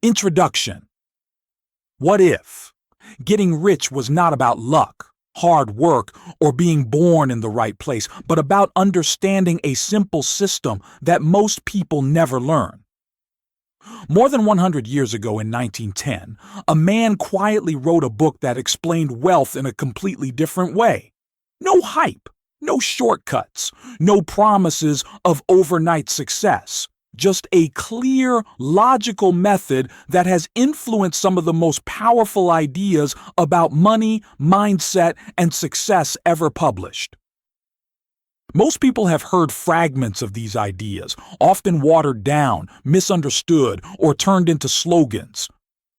Introduction. What if getting rich was not about luck, hard work, or being born in the right place, but about understanding a simple system that most people never learn? More than 100 years ago in 1910, a man quietly wrote a book that explained wealth in a completely different way. No hype, no shortcuts, no promises of overnight success. Just a clear, logical method that has influenced some of the most powerful ideas about money, mindset, and success ever published. Most people have heard fragments of these ideas, often watered down, misunderstood, or turned into slogans.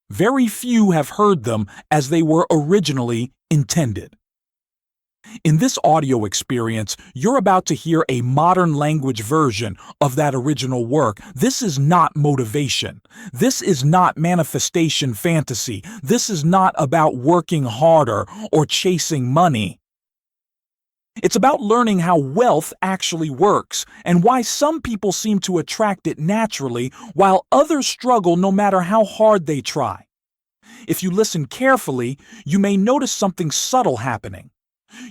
Very few have heard them as they were originally intended. In this audio experience, you're about to hear a modern language version of that original work. This is not motivation. This is not manifestation fantasy. This is not about working harder or chasing money. It's about learning how wealth actually works and why some people seem to attract it naturally while others struggle no matter how hard they try. If you listen carefully, you may notice something subtle happening.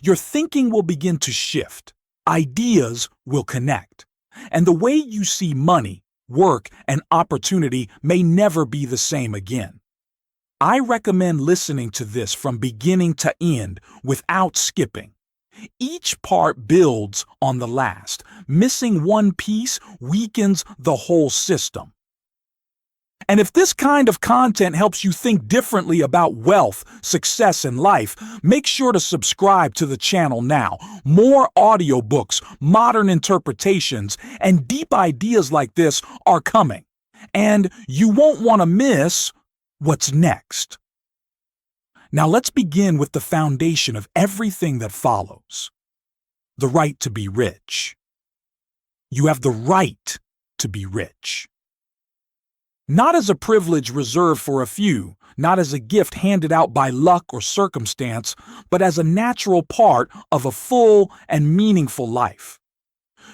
Your thinking will begin to shift, ideas will connect, and the way you see money, work, and opportunity may never be the same again. I recommend listening to this from beginning to end without skipping. Each part builds on the last. Missing one piece weakens the whole system. And if this kind of content helps you think differently about wealth, success, and life, make sure to subscribe to the channel now. More audiobooks, modern interpretations, and deep ideas like this are coming. And you won't want to miss what's next. Now let's begin with the foundation of everything that follows. The right to be rich. You have the right to be rich. Not as a privilege reserved for a few, not as a gift handed out by luck or circumstance, but as a natural part of a full and meaningful life.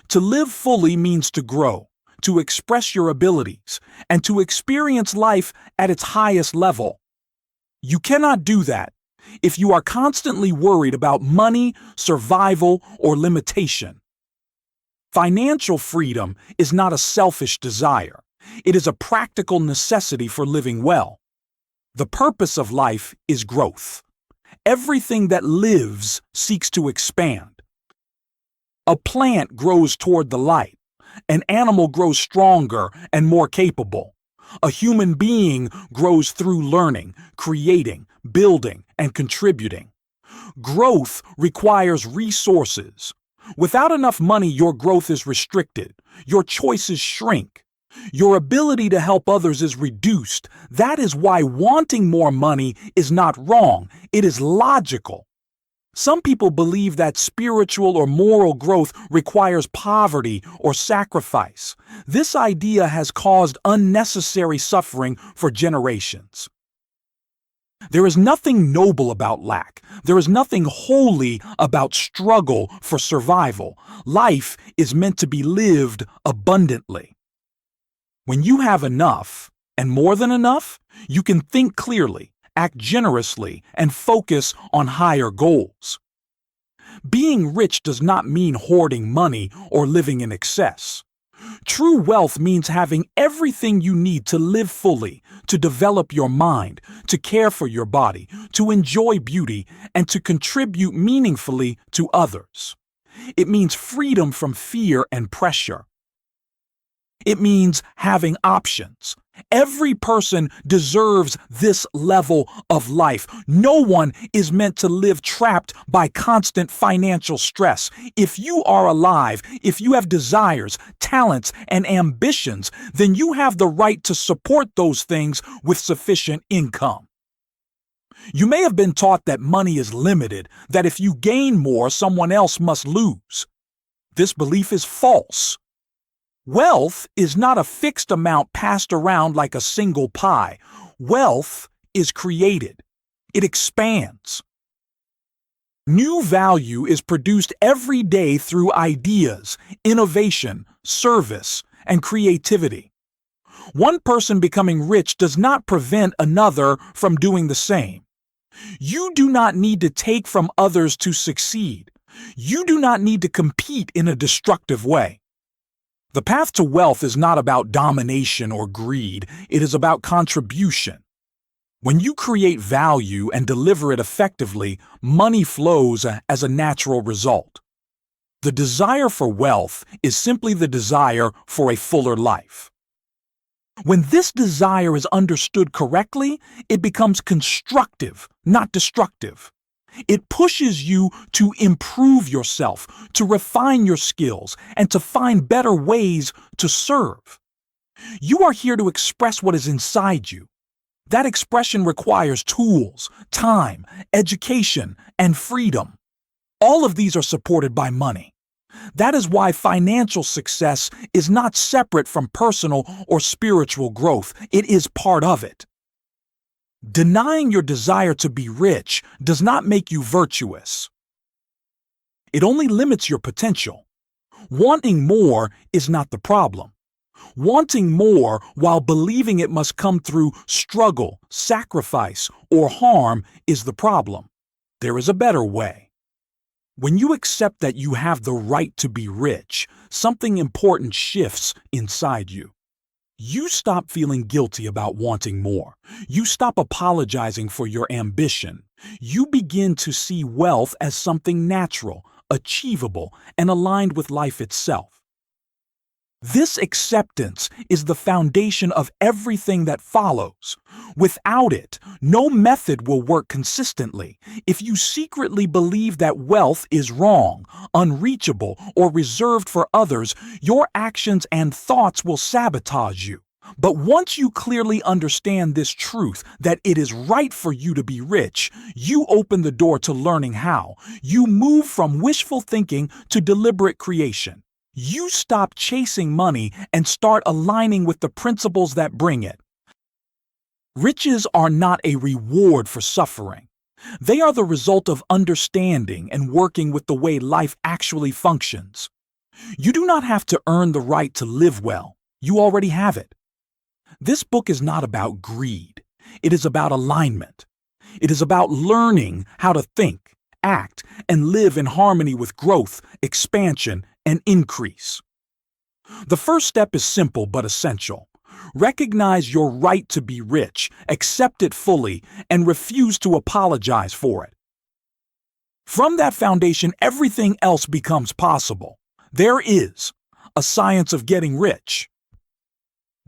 To live fully means to grow, to express your abilities, and to experience life at its highest level. You cannot do that if you are constantly worried about money, survival, or limitation. Financial freedom is not a selfish desire. It is a practical necessity for living well. The purpose of life is growth. Everything that lives seeks to expand. A plant grows toward the light. An animal grows stronger and more capable. A human being grows through learning, creating, building, and contributing. Growth requires resources. Without enough money, your growth is restricted. Your choices shrink. Your ability to help others is reduced. That is why wanting more money is not wrong. It is logical. Some people believe that spiritual or moral growth requires poverty or sacrifice. This idea has caused unnecessary suffering for generations. There is nothing noble about lack. There is nothing holy about struggle for survival. Life is meant to be lived abundantly. When you have enough, and more than enough, you can think clearly, act generously, and focus on higher goals. Being rich does not mean hoarding money or living in excess. True wealth means having everything you need to live fully, to develop your mind, to care for your body, to enjoy beauty, and to contribute meaningfully to others. It means freedom from fear and pressure. It means having options. Every person deserves this level of life. No one is meant to live trapped by constant financial stress. If you are alive, if you have desires, talents, and ambitions, then you have the right to support those things with sufficient income. You may have been taught that money is limited, that if you gain more, someone else must lose. This belief is false. Wealth is not a fixed amount passed around like a single pie. Wealth is created. It expands. New value is produced every day through ideas, innovation, service, and creativity. One person becoming rich does not prevent another from doing the same. You do not need to take from others to succeed. You do not need to compete in a destructive way. The path to wealth is not about domination or greed. It is about contribution. When you create value and deliver it effectively, money flows as a natural result. The desire for wealth is simply the desire for a fuller life. When this desire is understood correctly, it becomes constructive, not destructive. It pushes you to improve yourself, to refine your skills, and to find better ways to serve. You are here to express what is inside you. That expression requires tools, time, education, and freedom. All of these are supported by money. That is why financial success is not separate from personal or spiritual growth. It is part of it. Denying your desire to be rich does not make you virtuous. It only limits your potential. Wanting more is not the problem. Wanting more while believing it must come through struggle, sacrifice, or harm is the problem. There is a better way. When you accept that you have the right to be rich, something important shifts inside you. You stop feeling guilty about wanting more. You stop apologizing for your ambition. You begin to see wealth as something natural, achievable, and aligned with life itself. This acceptance is the foundation of everything that follows. Without it, no method will work consistently. If you secretly believe that wealth is wrong, unreachable, or reserved for others, your actions and thoughts will sabotage you. But once you clearly understand this truth, that it is right for you to be rich, you open the door to learning how. You move from wishful thinking to deliberate creation. You stop chasing money and start aligning with the principles that bring it. Riches are not a reward for suffering. They are the result of understanding and working with the way life actually functions. You do not have to earn the right to live well. You already have it. This book is not about greed. It is about alignment. It is about learning how to think, act, and live in harmony with growth, expansion, and increase. The first step is simple but essential. Recognize your right to be rich, accept it fully, and refuse to apologize for it. From that foundation, everything else becomes possible. There is a science of getting rich.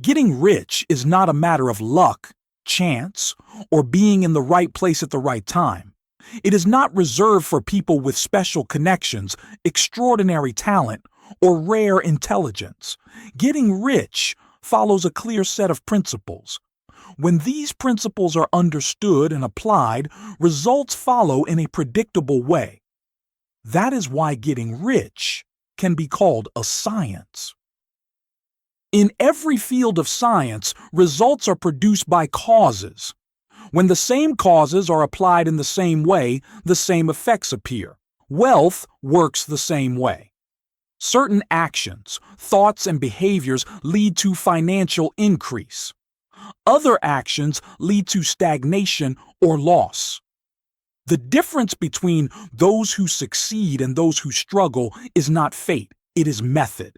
Getting rich is not a matter of luck, chance, or being in the right place at the right time. It is not reserved for people with special connections, extraordinary talent, or rare intelligence. Getting rich follows a clear set of principles. When these principles are understood and applied, results follow in a predictable way. That is why getting rich can be called a science. In every field of science, results are produced by causes. When the same causes are applied in the same way, the same effects appear. Wealth works the same way. Certain actions, thoughts, and behaviors lead to financial increase. Other actions lead to stagnation or loss. The difference between those who succeed and those who struggle is not fate, it is method.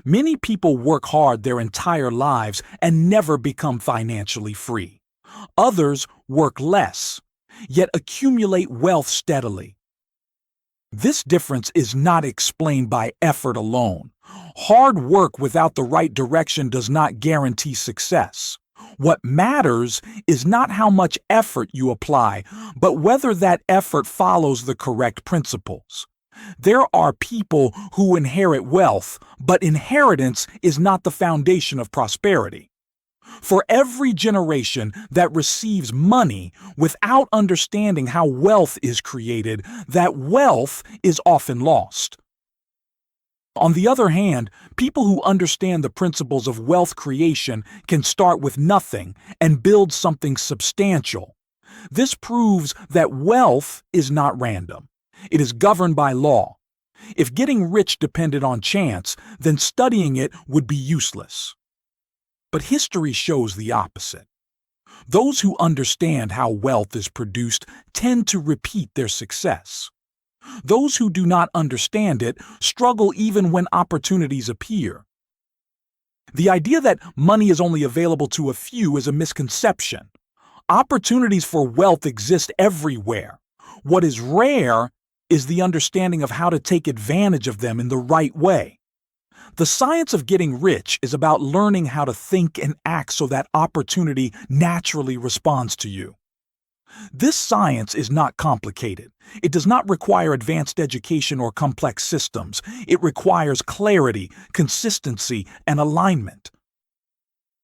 Many people work hard their entire lives and never become financially free. Others work less, yet accumulate wealth steadily. This difference is not explained by effort alone. Hard work without the right direction does not guarantee success. What matters is not how much effort you apply, but whether that effort follows the correct principles. There are people who inherit wealth, but inheritance is not the foundation of prosperity. For every generation that receives money without understanding how wealth is created, that wealth is often lost. On the other hand, people who understand the principles of wealth creation can start with nothing and build something substantial. This proves that wealth is not random. It is governed by law. If getting rich depended on chance, then studying it would be useless. But history shows the opposite. Those who understand how wealth is produced tend to repeat their success. Those who do not understand it struggle even when opportunities appear. The idea that money is only available to a few is a misconception. Opportunities for wealth exist everywhere. What is rare is the understanding of how to take advantage of them in the right way. The science of getting rich is about learning how to think and act so that opportunity naturally responds to you. This science is not complicated. It does not require advanced education or complex systems. It requires clarity, consistency, and alignment.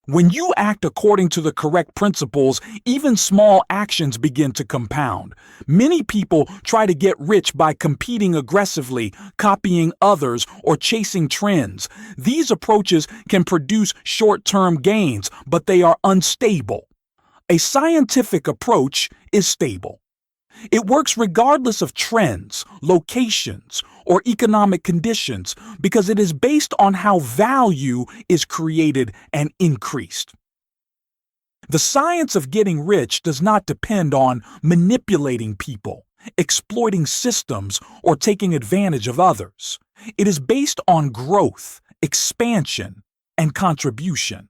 When you act according to the correct principles, even small actions begin to compound. Many people try to get rich by competing aggressively, copying others, or chasing trends. These approaches can produce short-term gains, but they are unstable. A scientific approach is stable. It works regardless of trends, locations, or economic conditions because it is based on how value is created and increased. The science of getting rich does not depend on manipulating people, exploiting systems, or taking advantage of others. It is based on growth, expansion, and contribution.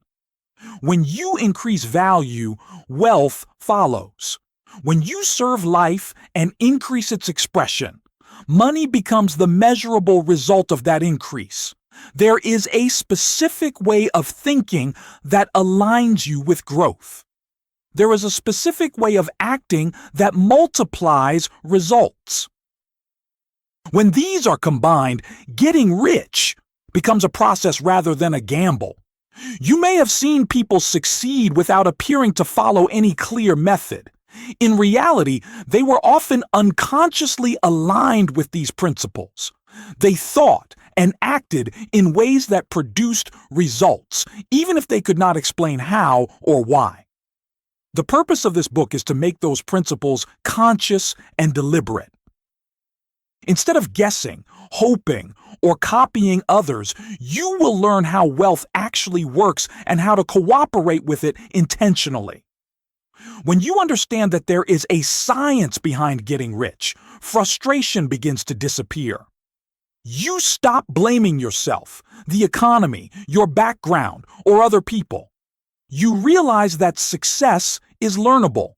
When you increase value, wealth follows. When you serve life and increase its expression, money becomes the measurable result of that increase. There is a specific way of thinking that aligns you with growth. There is a specific way of acting that multiplies results. When these are combined, getting rich becomes a process rather than a gamble. You may have seen people succeed without appearing to follow any clear method. In reality, they were often unconsciously aligned with these principles. They thought and acted in ways that produced results, even if they could not explain how or why. The purpose of this book is to make those principles conscious and deliberate. Instead of guessing, hoping, or copying others, you will learn how wealth actually works and how to cooperate with it intentionally. When you understand that there is a science behind getting rich, frustration begins to disappear. You stop blaming yourself, the economy, your background, or other people. You realize that success is learnable.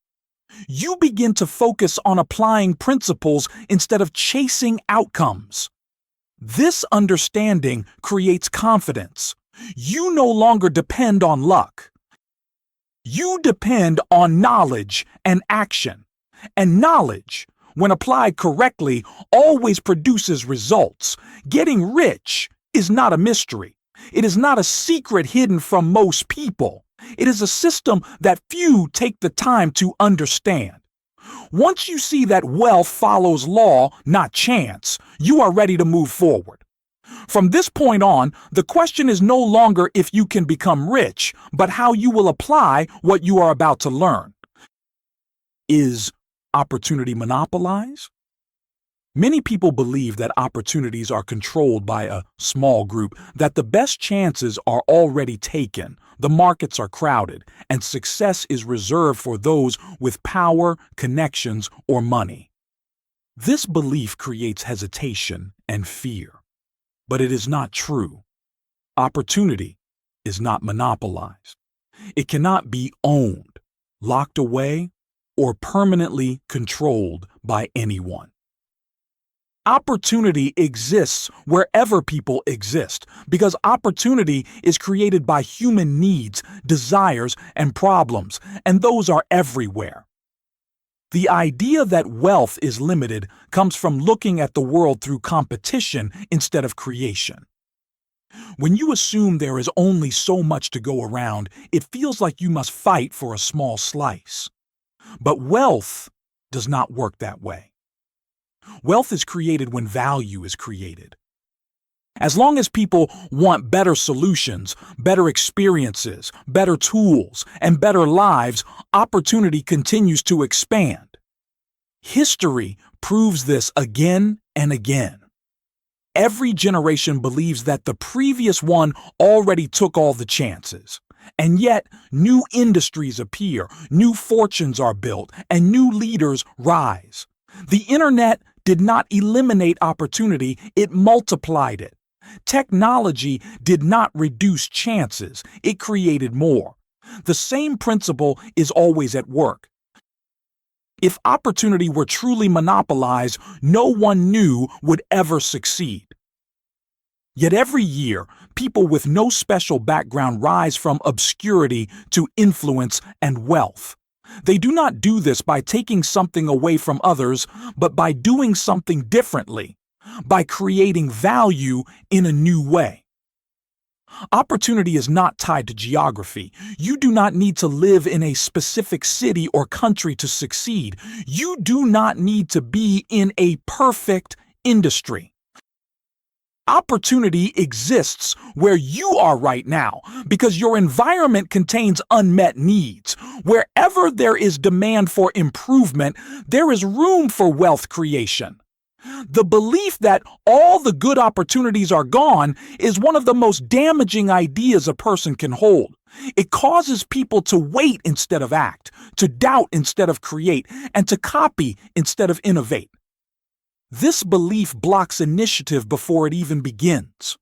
You begin to focus on applying principles instead of chasing outcomes. This understanding creates confidence. You no longer depend on luck. You depend on knowledge and action. And knowledge, when applied correctly, always produces results. Getting rich is not a mystery. It is not a secret hidden from most people. It is a system that few take the time to understand. Once you see that wealth follows law, not chance, you are ready to move forward. From this point on, the question is no longer if you can become rich, but how you will apply what you are about to learn. Is opportunity monopolized? Many people believe that opportunities are controlled by a small group, that the best chances are already taken, the markets are crowded, and success is reserved for those with power, connections, or money. This belief creates hesitation and fear. But it is not true. Opportunity is not monopolized. It cannot be owned, locked away, or permanently controlled by anyone. Opportunity exists wherever people exist because opportunity is created by human needs, desires, and problems, and those are everywhere. The idea that wealth is limited comes from looking at the world through competition instead of creation. When you assume there is only so much to go around, it feels like you must fight for a small slice. But wealth does not work that way. Wealth is created when value is created. As long as people want better solutions, better experiences, better tools, and better lives, opportunity continues to expand. History proves this again and again. Every generation believes that the previous one already took all the chances. And yet, new industries appear, new fortunes are built, and new leaders rise. The internet did not eliminate opportunity, it multiplied it. Technology did not reduce chances, it created more. The same principle is always at work. If opportunity were truly monopolized, no one new would ever succeed. Yet every year, people with no special background rise from obscurity to influence and wealth. They do not do this by taking something away from others, but by doing something differently, by creating value in a new way. Opportunity is not tied to geography. You do not need to live in a specific city or country to succeed. You do not need to be in a perfect industry. Opportunity exists where you are right now because your environment contains unmet needs. Wherever there is demand for improvement, there is room for wealth creation. The belief that all the good opportunities are gone is one of the most damaging ideas a person can hold. It causes people to wait instead of act, to doubt instead of create, and to copy instead of innovate. This belief blocks initiative before it even begins.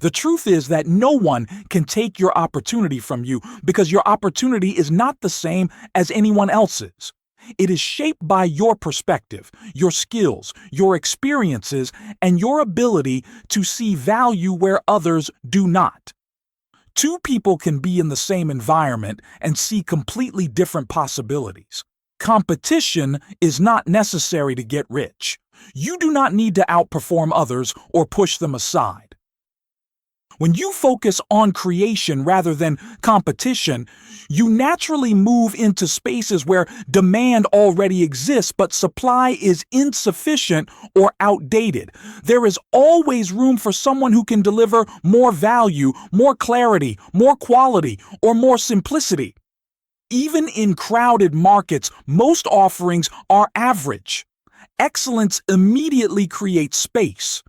The truth is that no one can take your opportunity from you because your opportunity is not the same as anyone else's. It is shaped by your perspective, your skills, your experiences, and your ability to see value where others do not. Two people can be in the same environment and see completely different possibilities. Competition is not necessary to get rich. You do not need to outperform others or push them aside. When you focus on creation rather than competition, you naturally move into spaces where demand already exists but supply is insufficient or outdated. There is always room for someone who can deliver more value, more clarity, more quality, or more simplicity. Even in crowded markets, most offerings are average. Excellence immediately creates space.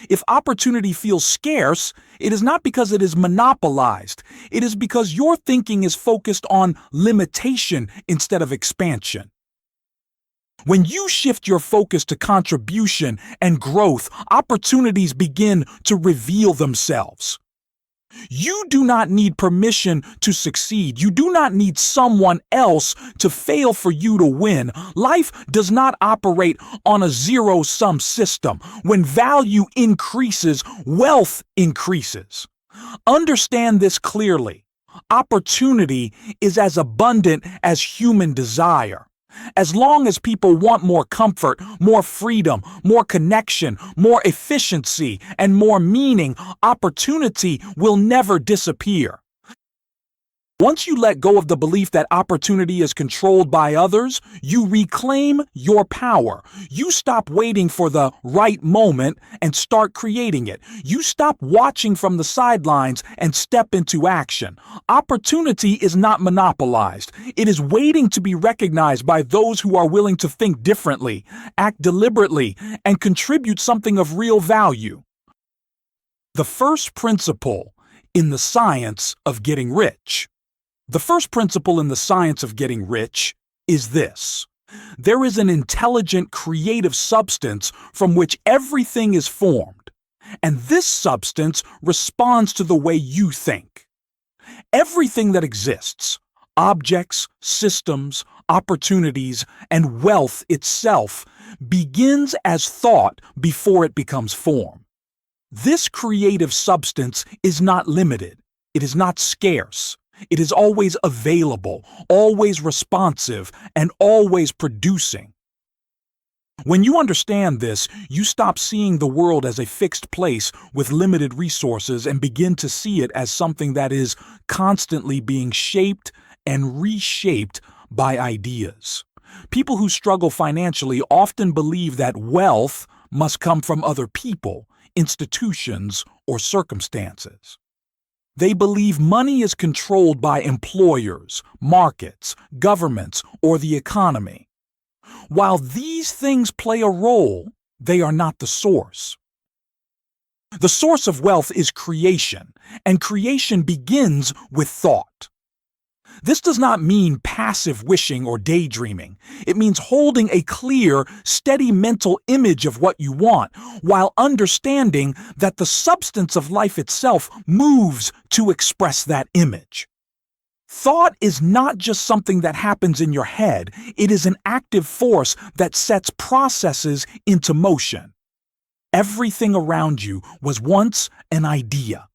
If opportunity feels scarce, it is not because it is monopolized. It is because your thinking is focused on limitation instead of expansion. When you shift your focus to contribution and growth, opportunities begin to reveal themselves. You do not need permission to succeed. You do not need someone else to fail for you to win. Life does not operate on a zero-sum system. When value increases, wealth increases. Understand this clearly. Opportunity is as abundant as human desire. As long as people want more comfort, more freedom, more connection, more efficiency, and more meaning, opportunity will never disappear. Once you let go of the belief that opportunity is controlled by others, you reclaim your power. You stop waiting for the right moment and start creating it. You stop watching from the sidelines and step into action. Opportunity is not monopolized. It is waiting to be recognized by those who are willing to think differently, act deliberately, and contribute something of real value. The first principle in the science of getting rich. The first principle in the science of getting rich is this. There is an intelligent, creative substance from which everything is formed, and this substance responds to the way you think. Everything that exists, objects, systems, opportunities, and wealth itself, begins as thought before it becomes form. This creative substance is not limited. It is not scarce. It is always available, always responsive, and always producing. When you understand this, you stop seeing the world as a fixed place with limited resources and begin to see it as something that is constantly being shaped and reshaped by ideas. People who struggle financially often believe that wealth must come from other people, institutions, or circumstances. They believe money is controlled by employers, markets, governments, or the economy. While these things play a role, they are not the source. The source of wealth is creation, and creation begins with thought. This does not mean passive wishing or daydreaming. It means holding a clear, steady mental image of what you want, while understanding that the substance of life itself moves to express that image. Thought is not just something that happens in your head, it is an active force that sets processes into motion. Everything around you was once an idea.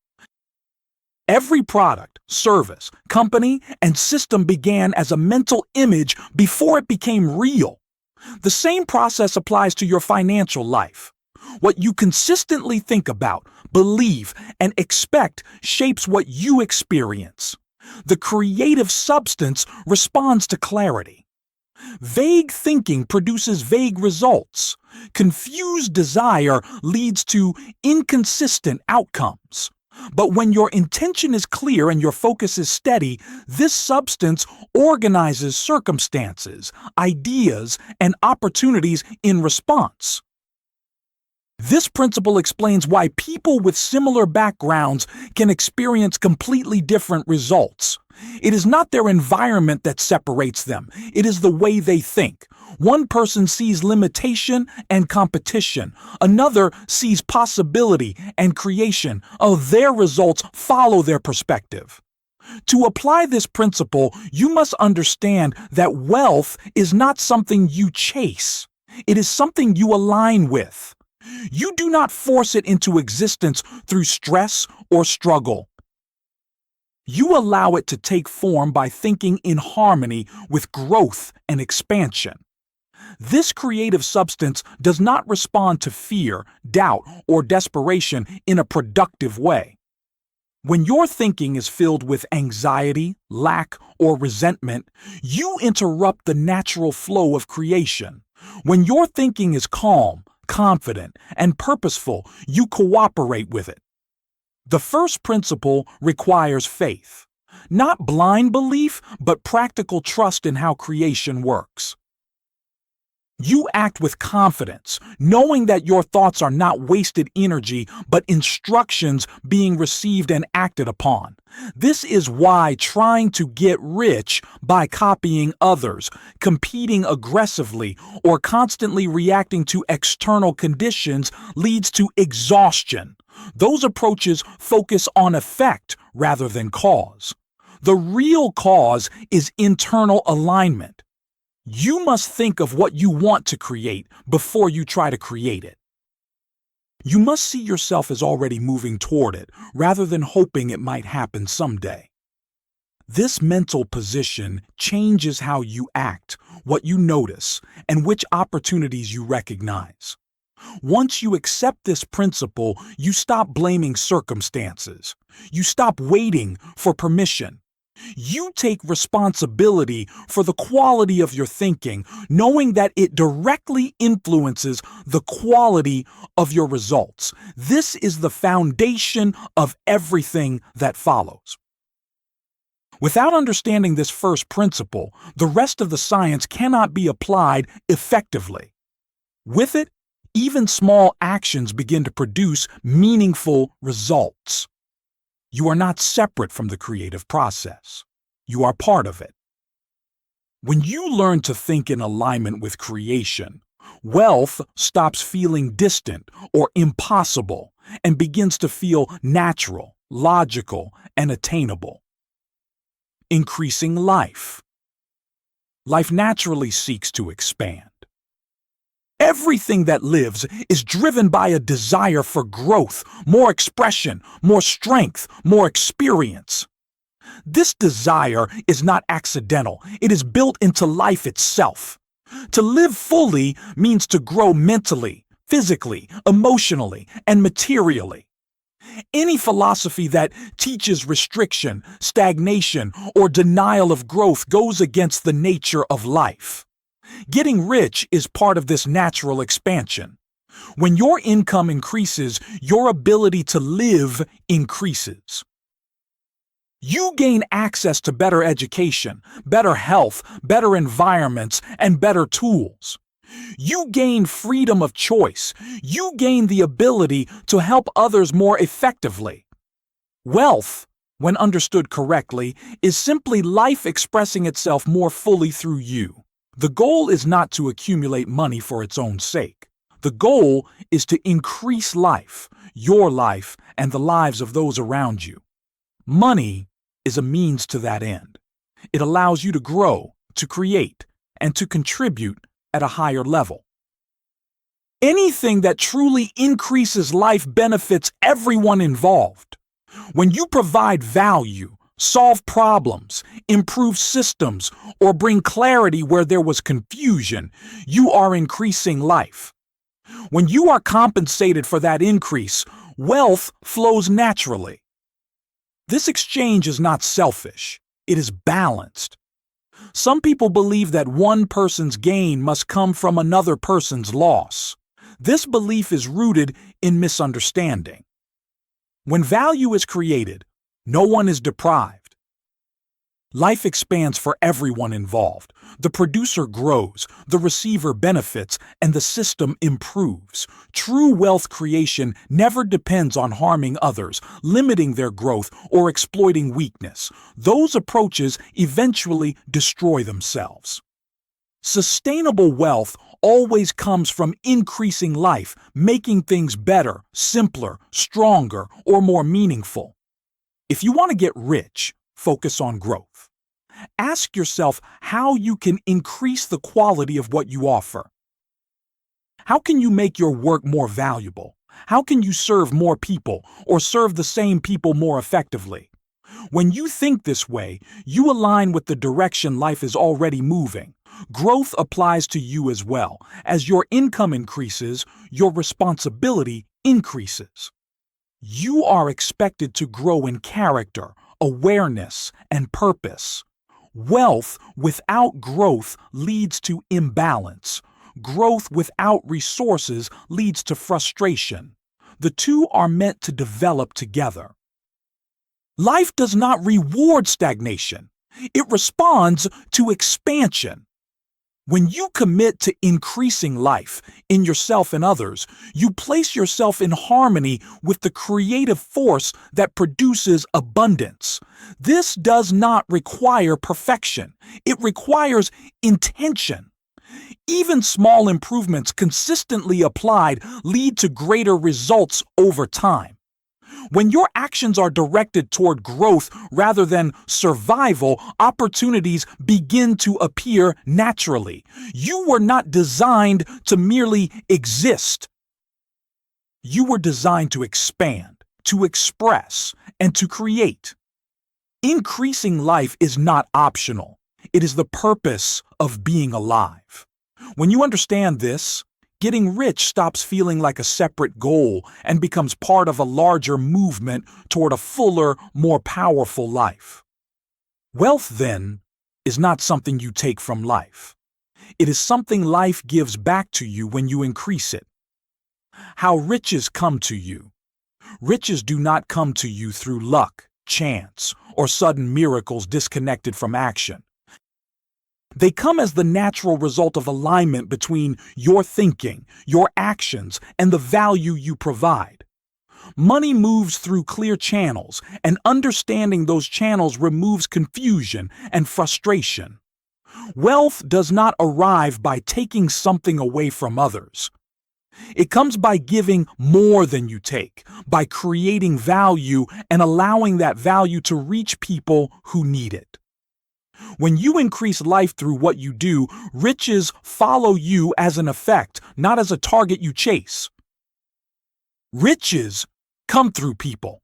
Every product, service, company, and system began as a mental image before it became real. The same process applies to your financial life. What you consistently think about, believe, and expect shapes what you experience. The creative substance responds to clarity. Vague thinking produces vague results. Confused desire leads to inconsistent outcomes. But when your intention is clear and your focus is steady, this substance organizes circumstances, ideas, and opportunities in response. This principle explains why people with similar backgrounds can experience completely different results. It is not their environment that separates them, it is the way they think. One person sees limitation and competition. Another sees possibility and creation. Their results follow their perspective. To apply this principle, you must understand that wealth is not something you chase. It is something you align with. You do not force it into existence through stress or struggle. You allow it to take form by thinking in harmony with growth and expansion. This creative substance does not respond to fear, doubt, or desperation in a productive way. When your thinking is filled with anxiety, lack, or resentment, you interrupt the natural flow of creation. When your thinking is calm, confident, and purposeful, you cooperate with it. The first principle requires faith. Not blind belief, but practical trust in how creation works. You act with confidence, knowing that your thoughts are not wasted energy, but instructions being received and acted upon. This is why trying to get rich by copying others, competing aggressively, or constantly reacting to external conditions leads to exhaustion. Those approaches focus on effect rather than cause. The real cause is internal alignment. You must think of what you want to create before you try to create it. You must see yourself as already moving toward it, rather than hoping it might happen someday. This mental position changes how you act, what you notice, and which opportunities you recognize. Once you accept this principle, you stop blaming circumstances. You stop waiting for permission. You take responsibility for the quality of your thinking, knowing that it directly influences the quality of your results. This is the foundation of everything that follows. Without understanding this first principle, the rest of the science cannot be applied effectively. With it, even small actions begin to produce meaningful results. You are not separate from the creative process. You are part of it. When you learn to think in alignment with creation, wealth stops feeling distant or impossible and begins to feel natural, logical, and attainable. Increasing life. Life naturally seeks to expand. Everything that lives is driven by a desire for growth, more expression, more strength, more experience. This desire is not accidental. It is built into life itself. To live fully means to grow mentally, physically, emotionally, and materially. Any philosophy that teaches restriction, stagnation, or denial of growth goes against the nature of life. Getting rich is part of this natural expansion. When your income increases, your ability to live increases. You gain access to better education, better health, better environments, and better tools. You gain freedom of choice. You gain the ability to help others more effectively. Wealth, when understood correctly, is simply life expressing itself more fully through you. The goal is not to accumulate money for its own sake. The goal is to increase life, your life, and the lives of those around you. Money is a means to that end. It allows you to grow, to create, and to contribute at a higher level. Anything that truly increases life benefits everyone involved. When you provide value, solve problems, improve systems, or bring clarity where there was confusion, you are increasing life. When you are compensated for that increase, wealth flows naturally. This exchange is not selfish. It is balanced. Some people believe that one person's gain must come from another person's loss. This belief is rooted in misunderstanding. When value is created, no one is deprived. Life expands for everyone involved. The producer grows, the receiver benefits, and the system improves. True wealth creation never depends on harming others, limiting their growth, or exploiting weakness. Those approaches eventually destroy themselves. Sustainable wealth always comes from increasing life, making things better, simpler, stronger, or more meaningful. If you want to get rich, focus on growth. Ask yourself how you can increase the quality of what you offer. How can you make your work more valuable? How can you serve more people or serve the same people more effectively? When you think this way, you align with the direction life is already moving. Growth applies to you as well. As your income increases, your responsibility increases. You are expected to grow in character, awareness, and purpose. Wealth without growth leads to imbalance. Growth without resources leads to frustration. The two are meant to develop together. Life does not reward stagnation. It responds to expansion. When you commit to increasing life in yourself and others, you place yourself in harmony with the creative force that produces abundance. This does not require perfection. It requires intention. Even small improvements consistently applied lead to greater results over time. When your actions are directed toward growth rather than survival, opportunities begin to appear naturally. You were not designed to merely exist. You were designed to expand, to express, and to create. Increasing life is not optional. It is the purpose of being alive. When you understand this, getting rich stops feeling like a separate goal and becomes part of a larger movement toward a fuller, more powerful life. Wealth, then, is not something you take from life. It is something life gives back to you when you increase it. How riches come to you. Riches do not come to you through luck, chance, or sudden miracles disconnected from action. They come as the natural result of alignment between your thinking, your actions, and the value you provide. Money moves through clear channels, and understanding those channels removes confusion and frustration. Wealth does not arrive by taking something away from others. It comes by giving more than you take, by creating value and allowing that value to reach people who need it. When you increase life through what you do, riches follow you as an effect, not as a target you chase. Riches come through people.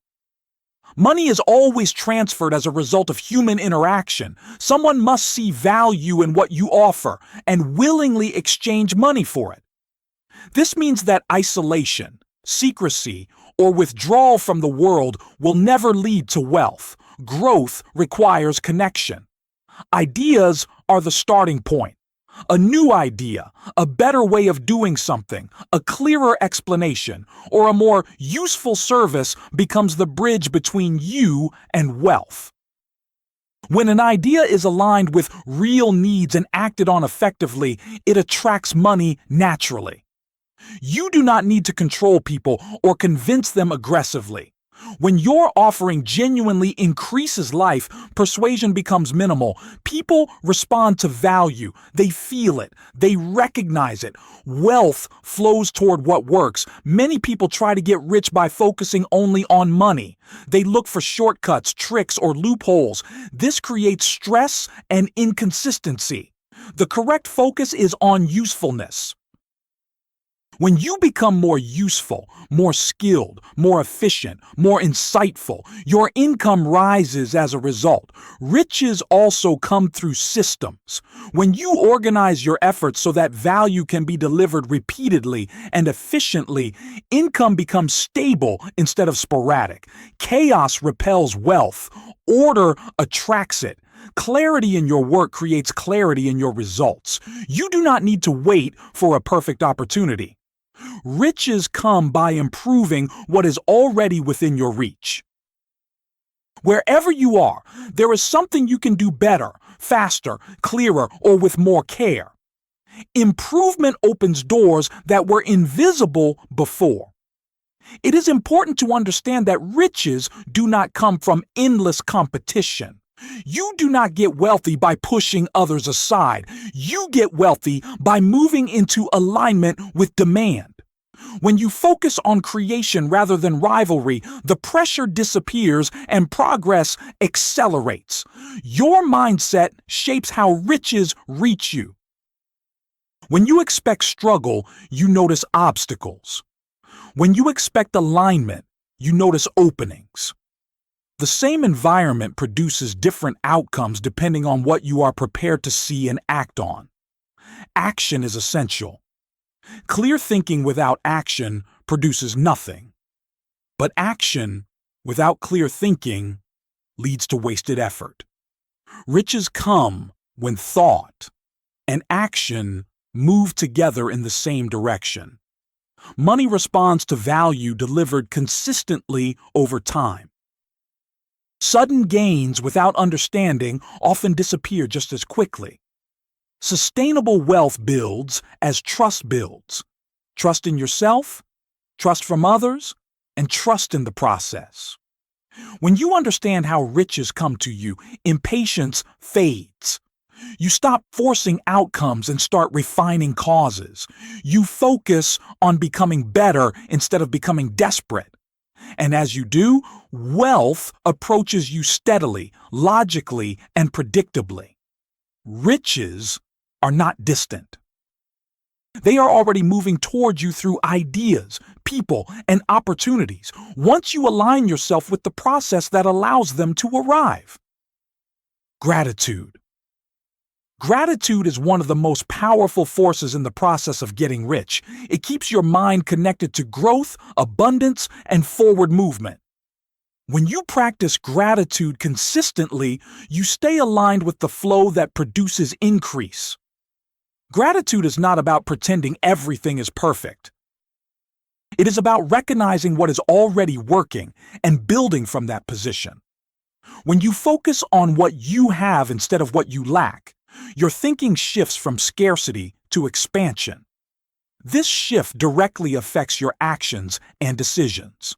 Money is always transferred as a result of human interaction. Someone must see value in what you offer and willingly exchange money for it. This means that isolation, secrecy, or withdrawal from the world will never lead to wealth. Growth requires connection. Ideas are the starting point. A new idea, a better way of doing something, a clearer explanation, or a more useful service becomes the bridge between you and wealth. When an idea is aligned with real needs and acted on effectively, it attracts money naturally. You do not need to control people or convince them aggressively. When your offering genuinely increases life, persuasion becomes minimal. People respond to value. They feel it. They recognize it. Wealth flows toward what works. Many people try to get rich by focusing only on money. They look for shortcuts, tricks, or loopholes. This creates stress and inconsistency. The correct focus is on usefulness. When you become more useful, more skilled, more efficient, more insightful, your income rises as a result. Riches also come through systems. When you organize your efforts so that value can be delivered repeatedly and efficiently, income becomes stable instead of sporadic. Chaos repels wealth. Order attracts it. Clarity in your work creates clarity in your results. You do not need to wait for a perfect opportunity. Riches come by improving what is already within your reach. Wherever you are, there is something you can do better, faster, clearer, or with more care. Improvement opens doors that were invisible before. It is important to understand that riches do not come from endless competition. You do not get wealthy by pushing others aside. You get wealthy by moving into alignment with demand. When you focus on creation rather than rivalry, the pressure disappears and progress accelerates. Your mindset shapes how riches reach you. When you expect struggle, you notice obstacles. When you expect alignment, you notice openings. The same environment produces different outcomes depending on what you are prepared to see and act on. Action is essential. Clear thinking without action produces nothing. But action without clear thinking leads to wasted effort. Riches come when thought and action move together in the same direction. Money responds to value delivered consistently over time. Sudden gains without understanding often disappear just as quickly. Sustainable wealth builds as trust builds. Trust in yourself, trust from others, and trust in the process. When you understand how riches come to you, impatience fades. You stop forcing outcomes and start refining causes. You focus on becoming better instead of becoming desperate. And as you do, wealth approaches you steadily, logically, and predictably. Riches are not distant. They are already moving toward you through ideas, people, and opportunities once you align yourself with the process that allows them to arrive. Gratitude. Gratitude is one of the most powerful forces in the process of getting rich. It keeps your mind connected to growth, abundance, and forward movement. When you practice gratitude consistently, you stay aligned with the flow that produces increase. Gratitude is not about pretending everything is perfect. It is about recognizing what is already working and building from that position. When you focus on what you have instead of what you lack, your thinking shifts from scarcity to expansion. This shift directly affects your actions and decisions.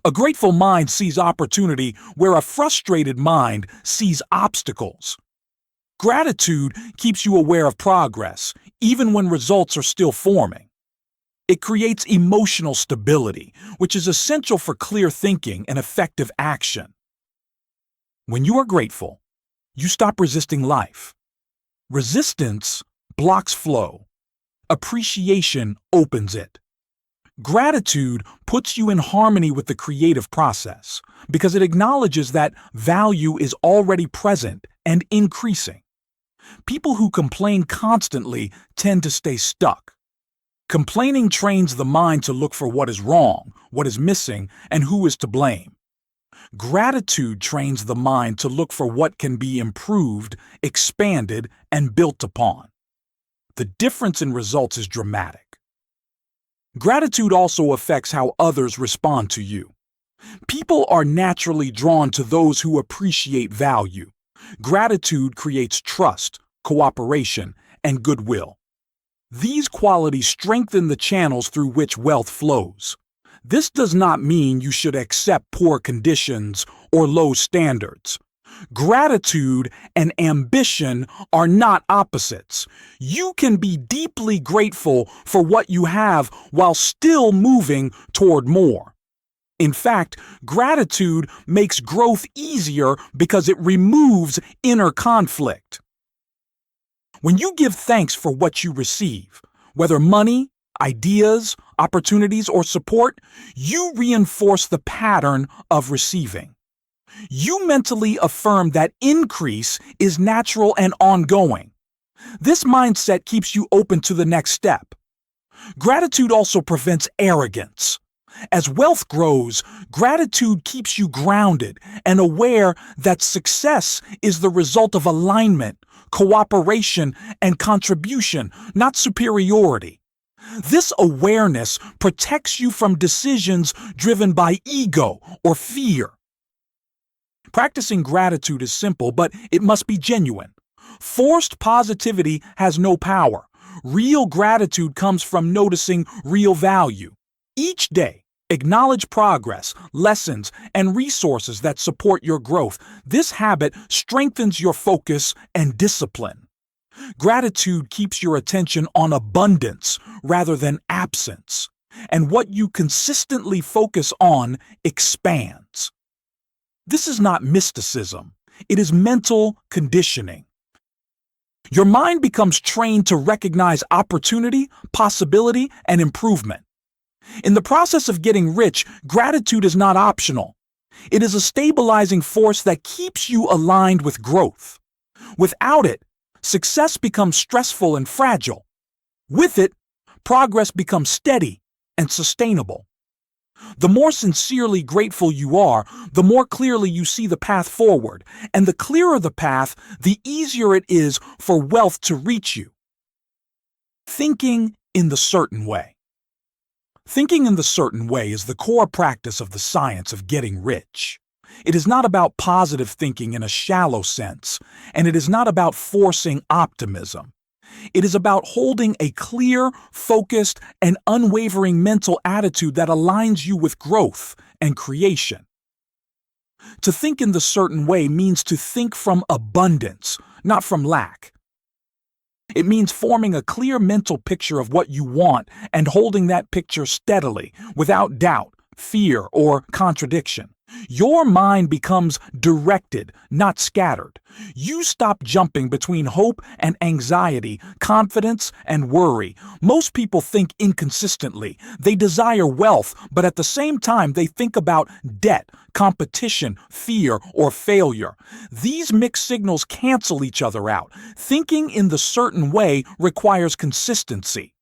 A grateful mind sees opportunity where a frustrated mind sees obstacles. Gratitude keeps you aware of progress, even when results are still forming. It creates emotional stability, which is essential for clear thinking and effective action. When you are grateful, you stop resisting life. Resistance blocks flow. Appreciation opens it. Gratitude puts you in harmony with the creative process because it acknowledges that value is already present and increasing. People who complain constantly tend to stay stuck. Complaining trains the mind to look for what is wrong, what is missing, and who is to blame. Gratitude trains the mind to look for what can be improved, expanded, and built upon. The difference in results is dramatic. Gratitude also affects how others respond to you. People are naturally drawn to those who appreciate value. Gratitude creates trust, cooperation, and goodwill. These qualities strengthen the channels through which wealth flows. This does not mean you should accept poor conditions or low standards. Gratitude and ambition are not opposites. You can be deeply grateful for what you have while still moving toward more. In fact, gratitude makes growth easier because it removes inner conflict. When you give thanks for what you receive, whether money, ideas, opportunities, or support, you reinforce the pattern of receiving. You mentally affirm that increase is natural and ongoing. This mindset keeps you open to the next step. Gratitude also prevents arrogance. As wealth grows, gratitude keeps you grounded and aware that success is the result of alignment, cooperation, and contribution, not superiority. This awareness protects you from decisions driven by ego or fear. Practicing gratitude is simple, but it must be genuine. Forced positivity has no power. Real gratitude comes from noticing real value. Each day, acknowledge progress, lessons, and resources that support your growth. This habit strengthens your focus and discipline. Gratitude keeps your attention on abundance rather than absence, and what you consistently focus on expands. This is not mysticism. It is mental conditioning. Your mind becomes trained to recognize opportunity, possibility, and improvement. In the process of getting rich, gratitude is not optional. It is a stabilizing force that keeps you aligned with growth. Without it, success becomes stressful and fragile. With it, progress becomes steady and sustainable. The more sincerely grateful you are, the more clearly you see the path forward, and the clearer the path, the easier it is for wealth to reach you. Thinking in the certain way. Thinking in the certain way is the core practice of the science of getting rich. It is not about positive thinking in a shallow sense, and it is not about forcing optimism. It is about holding a clear, focused, and unwavering mental attitude that aligns you with growth and creation. To think in the certain way means to think from abundance, not from lack. It means forming a clear mental picture of what you want and holding that picture steadily, without doubt, fear, or contradiction. Your mind becomes directed, not scattered. You stop jumping between hope and anxiety, confidence and worry. Most people think inconsistently. They desire wealth, but at the same time they think about debt, competition, fear, or failure. These mixed signals cancel each other out. Thinking in the certain way requires consistency.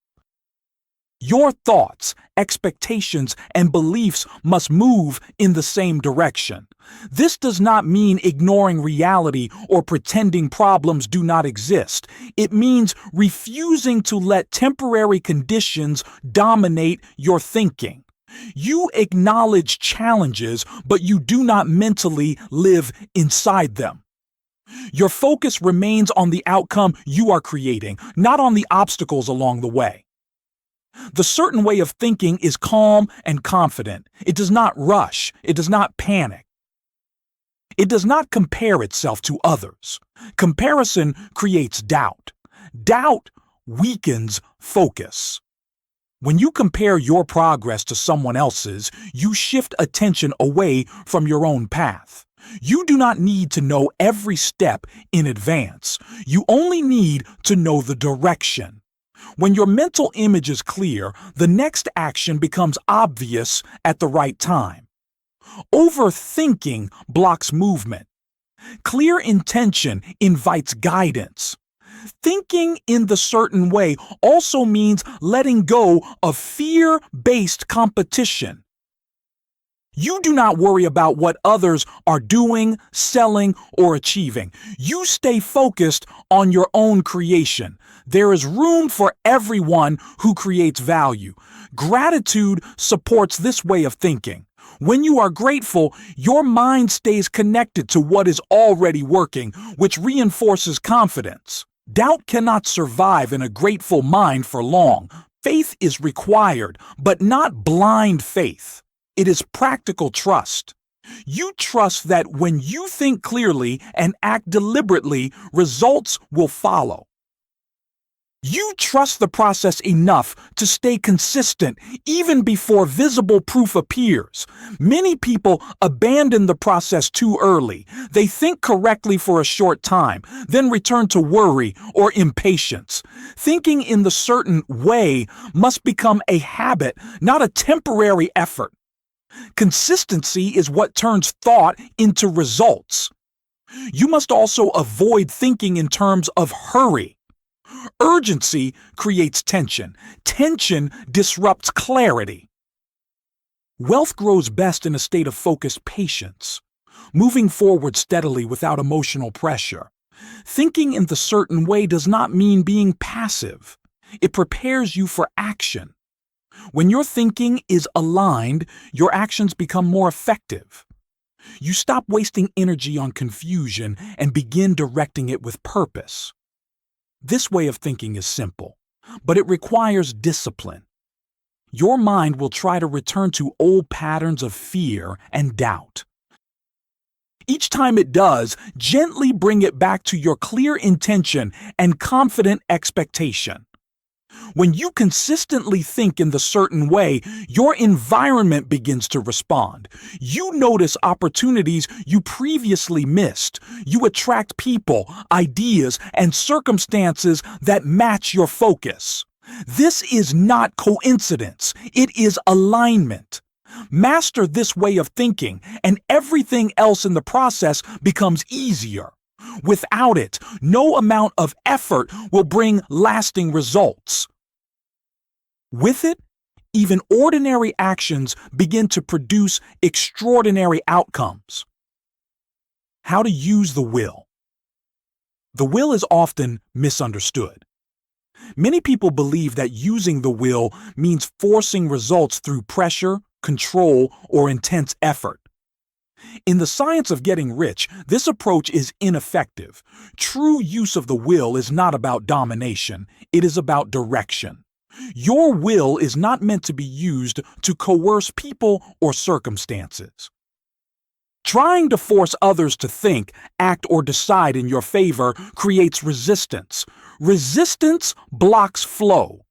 Your thoughts, expectations, and beliefs must move in the same direction. This does not mean ignoring reality or pretending problems do not exist. It means refusing to let temporary conditions dominate your thinking. You acknowledge challenges, but you do not mentally live inside them. Your focus remains on the outcome you are creating, not on the obstacles along the way. The certain way of thinking is calm and confident. It does not rush. It does not panic. It does not compare itself to others. Comparison creates doubt. Doubt weakens focus. When you compare your progress to someone else's, you shift attention away from your own path. You do not need to know every step in advance. You only need to know the direction. When your mental image is clear, the next action becomes obvious at the right time. Overthinking blocks movement. Clear intention invites guidance. Thinking in the certain way also means letting go of fear-based competition. You do not worry about what others are doing, selling, or achieving. You stay focused on your own creation. There is room for everyone who creates value. Gratitude supports this way of thinking. When you are grateful, your mind stays connected to what is already working, which reinforces confidence. Doubt cannot survive in a grateful mind for long. Faith is required, but not blind faith. It is practical trust. You trust that when you think clearly and act deliberately, results will follow. You trust the process enough to stay consistent even before visible proof appears. Many people abandon the process too early. They think correctly for a short time, then return to worry or impatience. Thinking in the certain way must become a habit, not a temporary effort. Consistency is what turns thought into results. You must also avoid thinking in terms of hurry. Urgency creates tension. Tension disrupts clarity. Wealth grows best in a state of focused patience, moving forward steadily without emotional pressure. Thinking in the certain way does not mean being passive. It prepares you for action. When your thinking is aligned, your actions become more effective. You stop wasting energy on confusion and begin directing it with purpose. This way of thinking is simple, but it requires discipline. Your mind will try to return to old patterns of fear and doubt. Each time it does, gently bring it back to your clear intention and confident expectation. When you consistently think in the certain way, your environment begins to respond. You notice opportunities you previously missed. You attract people, ideas, and circumstances that match your focus. This is not coincidence. It is alignment. Master this way of thinking, and everything else in the process becomes easier. Without it, no amount of effort will bring lasting results. With it, even ordinary actions begin to produce extraordinary outcomes. How to use the will. The will is often misunderstood. Many people believe that using the will means forcing results through pressure, control, or intense effort. In the science of getting rich, this approach is ineffective. True use of the will is not about domination, it is about direction. Your will is not meant to be used to coerce people or circumstances. Trying to force others to think, act, or decide in your favor creates resistance. Resistance blocks flow.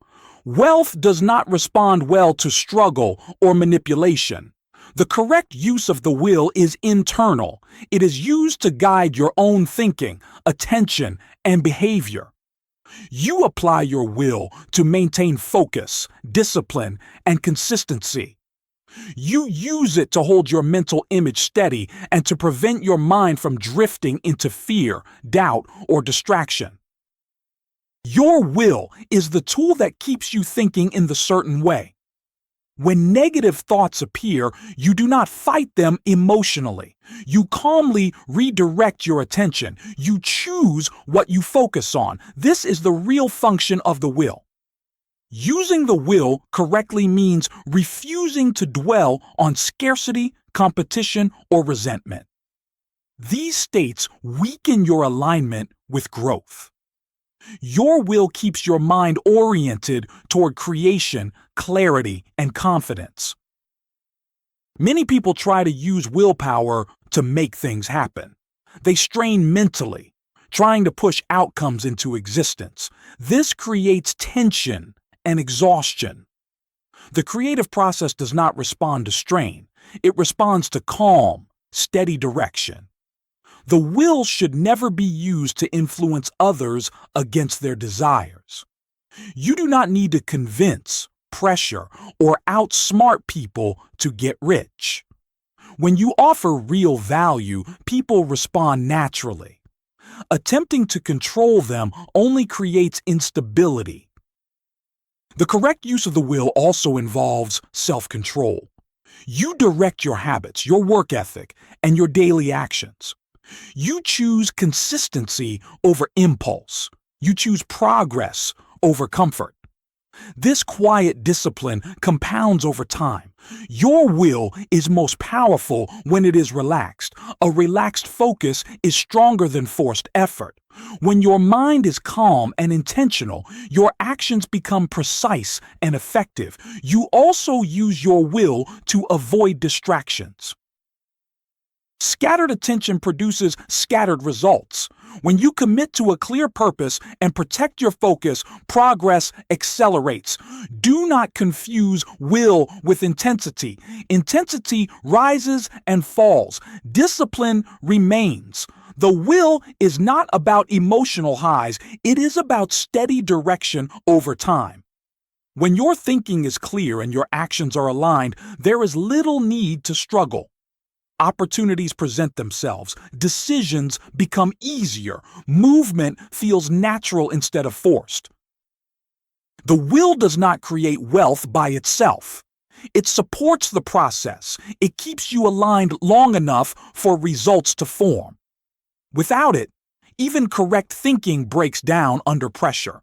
Wealth does not respond well to struggle or manipulation. The correct use of the will is internal. It is used to guide your own thinking, attention, and behavior. You apply your will to maintain focus, discipline, and consistency. You use it to hold your mental image steady and to prevent your mind from drifting into fear, doubt, or distraction. Your will is the tool that keeps you thinking in the certain way. When negative thoughts appear, you do not fight them emotionally. You calmly redirect your attention. You choose what you focus on. This is the real function of the will. Using the will correctly means refusing to dwell on scarcity, competition, or resentment. These states weaken your alignment with growth. Your will keeps your mind oriented toward creation, clarity, and confidence. Many people try to use willpower to make things happen. They strain mentally, trying to push outcomes into existence. This creates tension and exhaustion. The creative process does not respond to strain. It responds to calm, steady direction. The will should never be used to influence others against their desires. You do not need to convince, pressure, or outsmart people to get rich. When you offer real value, people respond naturally. Attempting to control them only creates instability. The correct use of the will also involves self-control. You direct your habits, your work ethic, and your daily actions. You choose consistency over impulse. You choose progress over comfort. This quiet discipline compounds over time. Your will is most powerful when it is relaxed. A relaxed focus is stronger than forced effort. When your mind is calm and intentional, your actions become precise and effective. You also use your will to avoid distractions. Scattered attention produces scattered results. When you commit to a clear purpose and protect your focus, progress accelerates. Do not confuse will with intensity. Intensity rises and falls. Discipline remains. The will is not about emotional highs. It is about steady direction over time. When your thinking is clear and your actions are aligned, there is little need to struggle. Opportunities present themselves. Decisions become easier. Movement feels natural instead of forced. The will does not create wealth by itself. It supports the process. It keeps you aligned long enough for results to form. Without it, even correct thinking breaks down under pressure.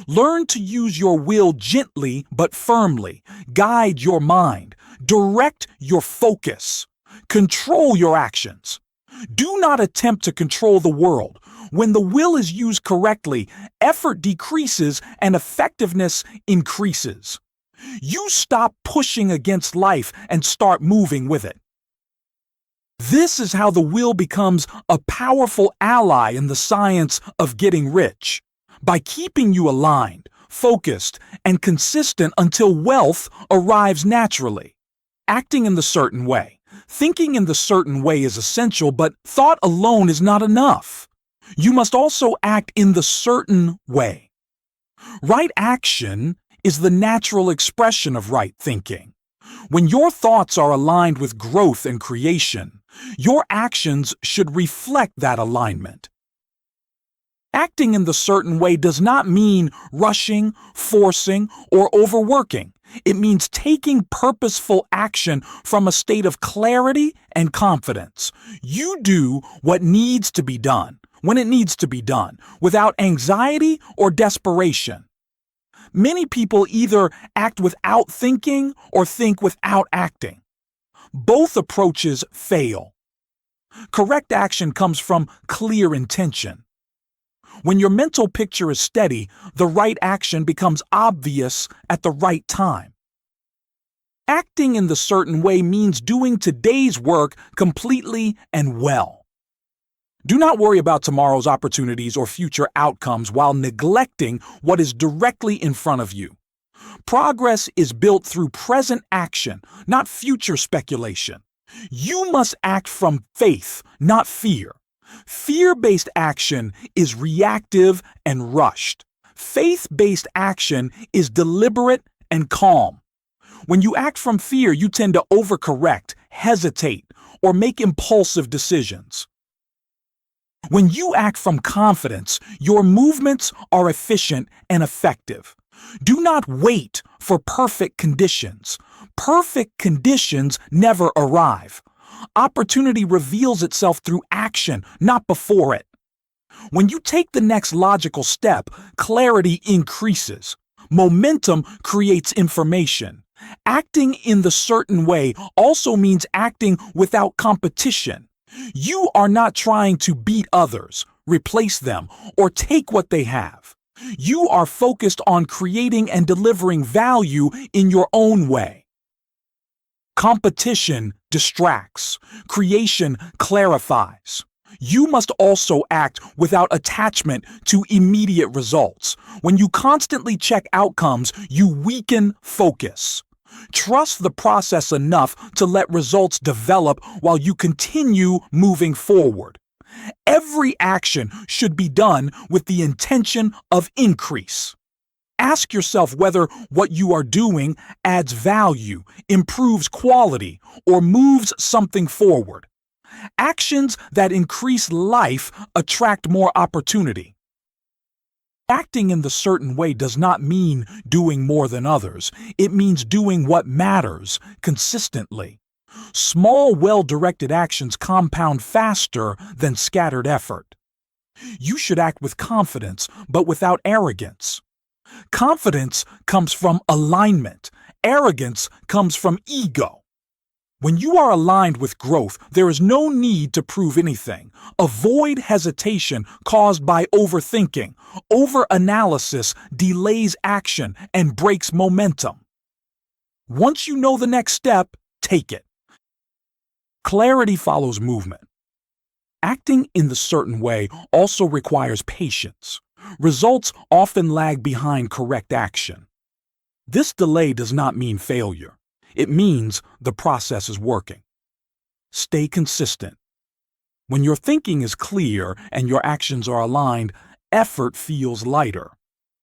Learn to use your will gently but firmly. Guide your mind. Direct your focus. Control your actions. Do not attempt to control the world. When the will is used correctly, effort decreases and effectiveness increases. You stop pushing against life and start moving with it. This is how the will becomes a powerful ally in the science of getting rich, by keeping you aligned, focused, and consistent until wealth arrives naturally. Acting in the certain way. Thinking in the certain way is essential, but thought alone is not enough. You must also act in the certain way. Right action is the natural expression of right thinking. When your thoughts are aligned with growth and creation, your actions should reflect that alignment. Acting in the certain way does not mean rushing, forcing, or overworking. It means taking purposeful action from a state of clarity and confidence. You do what needs to be done, when it needs to be done, without anxiety or desperation. Many people either act without thinking or think without acting. Both approaches fail. Correct action comes from clear intention. When your mental picture is steady, the right action becomes obvious at the right time. Acting in the certain way means doing today's work completely and well. Do not worry about tomorrow's opportunities or future outcomes while neglecting what is directly in front of you. Progress is built through present action, not future speculation. You must act from faith, not fear. Fear-based action is reactive and rushed. Faith-based action is deliberate and calm. When you act from fear, you tend to overcorrect, hesitate, or make impulsive decisions. When you act from confidence, your movements are efficient and effective. Do not wait for perfect conditions. Perfect conditions never arrive. Opportunity reveals itself through action, not before it. When you take the next logical step, clarity increases. Momentum creates information. Acting in the certain way also means acting without competition. You are not trying to beat others, replace them, or take what they have. You are focused on creating and delivering value in your own way. Competition distracts. Creation clarifies. You must also act without attachment to immediate results. When you constantly check outcomes, you weaken focus. Trust the process enough to let results develop while you continue moving forward. Every action should be done with the intention of increase. Ask yourself whether what you are doing adds value, improves quality, or moves something forward. Actions that increase life attract more opportunity. Acting in the certain way does not mean doing more than others. It means doing what matters consistently. Small, well-directed actions compound faster than scattered effort. You should act with confidence, but without arrogance. Confidence comes from alignment. Arrogance comes from ego. When you are aligned with growth, there is no need to prove anything. Avoid hesitation caused by overthinking. Overanalysis delays action and breaks momentum. Once you know the next step, take it. Clarity follows movement. Acting in the certain way also requires patience. Results often lag behind correct action. This delay does not mean failure. It means the process is working. Stay consistent. When your thinking is clear and your actions are aligned, effort feels lighter.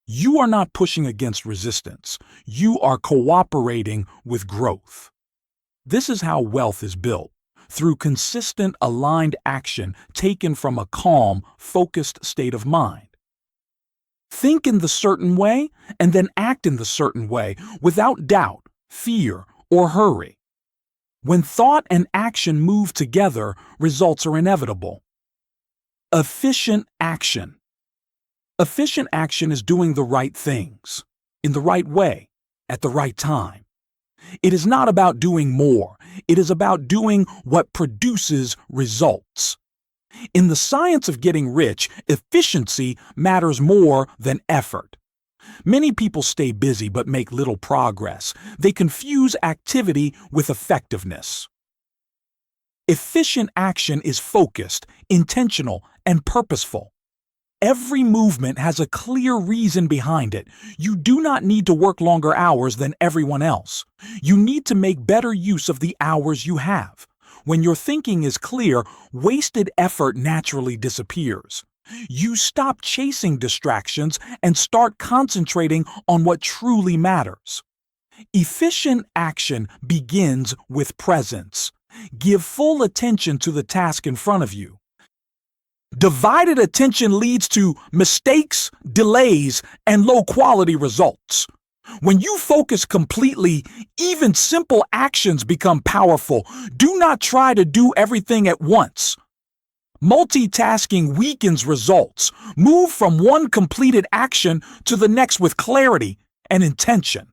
You are not pushing against resistance. You are cooperating with growth. This is how wealth is built, through consistent, aligned action taken from a calm, focused state of mind. Think in the certain way and then act in the certain way without doubt, fear, or hurry. When thought and action move together, results are inevitable. Efficient action. Efficient action is doing the right things, in the right way, at the right time. It is not about doing more. It is about doing what produces results. In the science of getting rich, efficiency matters more than effort. Many people stay busy but make little progress. They confuse activity with effectiveness. Efficient action is focused, intentional, and purposeful. Every movement has a clear reason behind it. You do not need to work longer hours than everyone else. You need to make better use of the hours you have. When your thinking is clear, wasted effort naturally disappears. You stop chasing distractions and start concentrating on what truly matters. Efficient action begins with presence. Give full attention to the task in front of you. Divided attention leads to mistakes, delays, and low-quality results. When you focus completely, even simple actions become powerful. Do not try to do everything at once. Multitasking weakens results. Move from one completed action to the next with clarity and intention.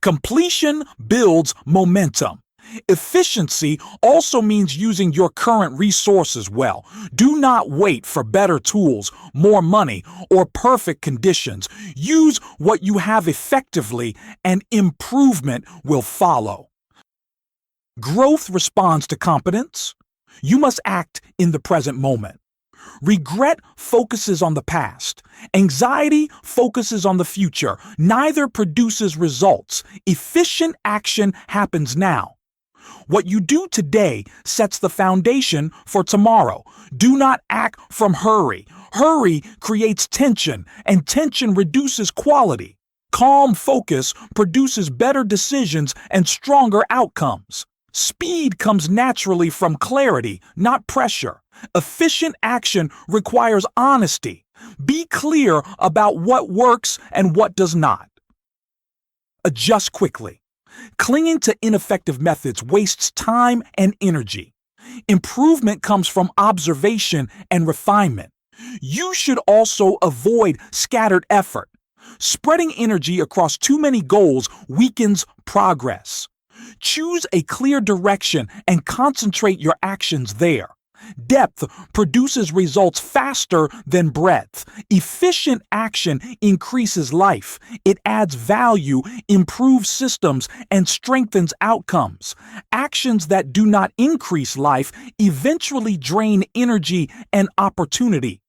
Completion builds momentum. Efficiency also means using your current resources well. Do not wait for better tools, more money, or perfect conditions. Use what you have effectively, and improvement will follow. Growth responds to competence. You must act in the present moment. Regret focuses on the past. Anxiety focuses on the future. Neither produces results. Efficient action happens now. What you do today sets the foundation for tomorrow. Do not act from hurry. Hurry creates tension, and tension reduces quality. Calm focus produces better decisions and stronger outcomes. Speed comes naturally from clarity, not pressure. Efficient action requires honesty. Be clear about what works and what does not. Adjust quickly. Clinging to ineffective methods wastes time and energy. Improvement comes from observation and refinement. You should also avoid scattered effort. Spreading energy across too many goals weakens progress. Choose a clear direction and concentrate your actions there. Depth produces results faster than breadth. Efficient action increases life. It adds value, improves systems, and strengthens outcomes. Actions that do not increase life eventually drain energy and opportunity.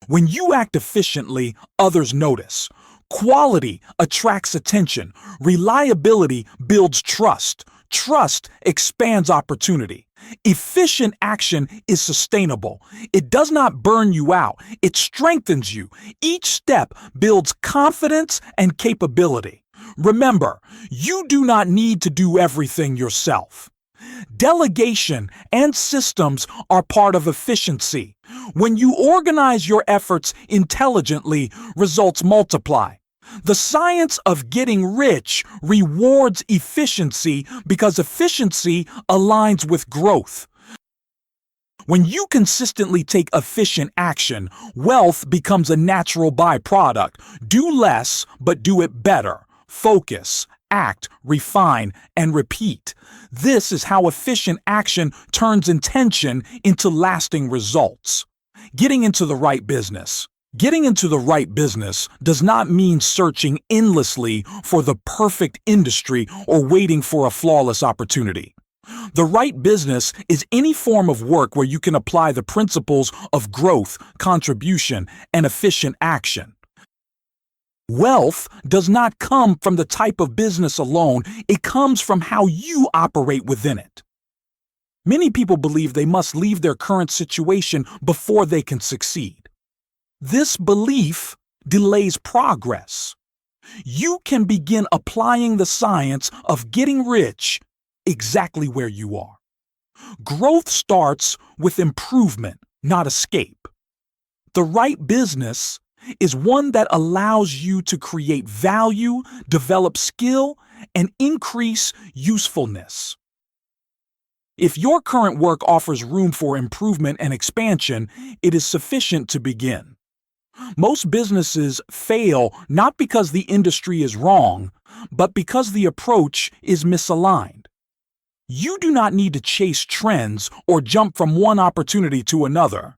When you act efficiently, others notice. Quality attracts attention. Reliability builds trust. Trust expands opportunity. Efficient action is sustainable. It does not burn you out. It strengthens you. Each step builds confidence and capability. Remember, you do not need to do everything yourself. Delegation and systems are part of efficiency. When you organize your efforts intelligently, results multiply. The science of getting rich rewards efficiency because efficiency aligns with growth. When you consistently take efficient action, wealth becomes a natural byproduct. Do less, but do it better. Focus, act, refine, and repeat. This is how efficient action turns intention into lasting results. Getting into the right business. Getting into the right business does not mean searching endlessly for the perfect industry or waiting for a flawless opportunity. The right business is any form of work where you can apply the principles of growth, contribution, and efficient action. Wealth does not come from the type of business alone, it comes from how you operate within it. Many people believe they must leave their current situation before they can succeed. This belief delays progress. You can begin applying the science of getting rich exactly where you are. Growth starts with improvement, not escape. The right business is one that allows you to create value, develop skill, and increase usefulness. If your current work offers room for improvement and expansion, it is sufficient to begin. Most businesses fail not because the industry is wrong, but because the approach is misaligned. You do not need to chase trends or jump from one opportunity to another.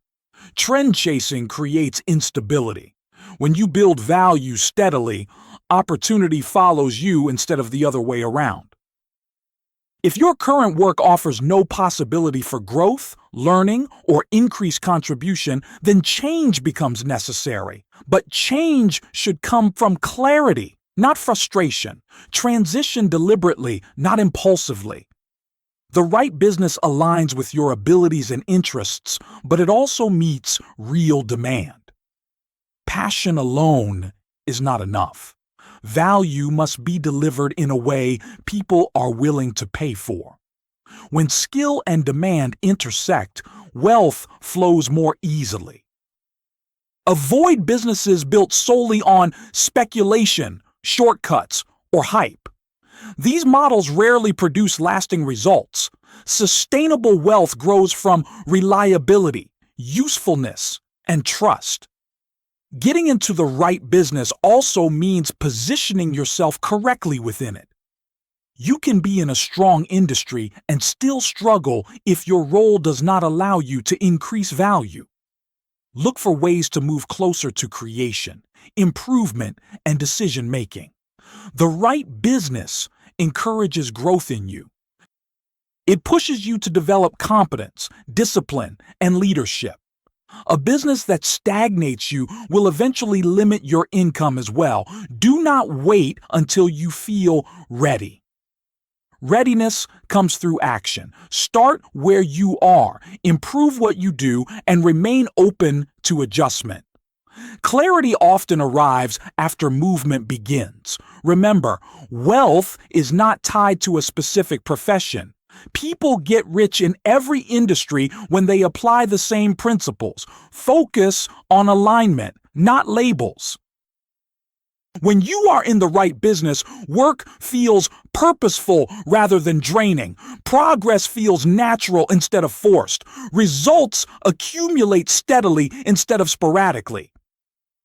Trend chasing creates instability. When you build value steadily, opportunity follows you instead of the other way around. If your current work offers no possibility for growth, learning, or increased contribution, then change becomes necessary. But change should come from clarity, not frustration. Transition deliberately, not impulsively. The right business aligns with your abilities and interests, but it also meets real demand. Passion alone is not enough. Value must be delivered in a way people are willing to pay for. When skill and demand intersect, wealth flows more easily. Avoid businesses built solely on speculation, shortcuts, or hype. These models rarely produce lasting results. Sustainable wealth grows from reliability, usefulness, and trust. Getting into the right business also means positioning yourself correctly within it. You can be in a strong industry and still struggle if your role does not allow you to increase value. Look for ways to move closer to creation, improvement, and decision-making. The right business encourages growth in you. It pushes you to develop competence, discipline, and leadership. A business that stagnates you will eventually limit your income as well. Do not wait until you feel ready. Readiness comes through action. Start where you are, improve what you do, and remain open to adjustment. Clarity often arrives after movement begins. Remember, wealth is not tied to a specific profession. People get rich in every industry when they apply the same principles. Focus on alignment, not labels. When you are in the right business, work feels purposeful rather than draining. Progress feels natural instead of forced. Results accumulate steadily instead of sporadically.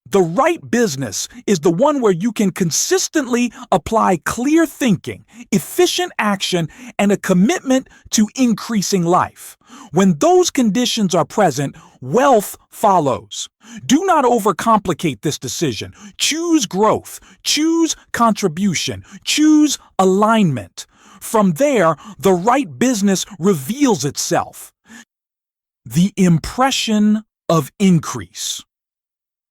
The right business is the one where you can consistently apply clear thinking, efficient action, and a commitment to increasing life. When those conditions are present, wealth follows. Do not overcomplicate this decision. Choose growth, choose contribution, choose alignment. From there, the right business reveals itself. The impression of increase.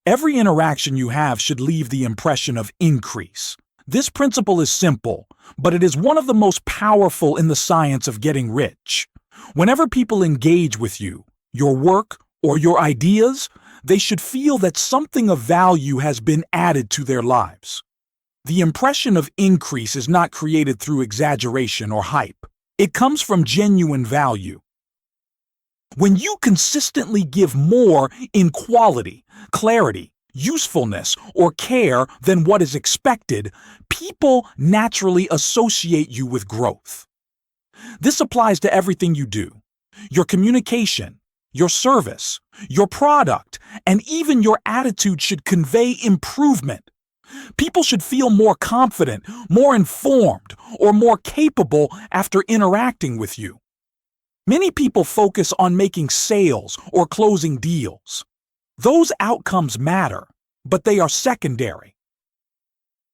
Every interaction you have should leave the impression of increase. This principle is simple, but it is one of the most powerful in the science of getting rich. Whenever people engage with you, your work, or your ideas, they should feel that something of value has been added to their lives. The impression of increase is not created through exaggeration or hype. It comes from genuine value. When you consistently give more in quality, clarity, usefulness, or care than what is expected, people naturally associate you with growth. This applies to everything you do: your communication, Your service, your product, and even your attitude should convey improvement. People should feel more confident, more informed, or more capable after interacting with you. Many people focus on making sales or closing deals. Those outcomes matter, but they are secondary.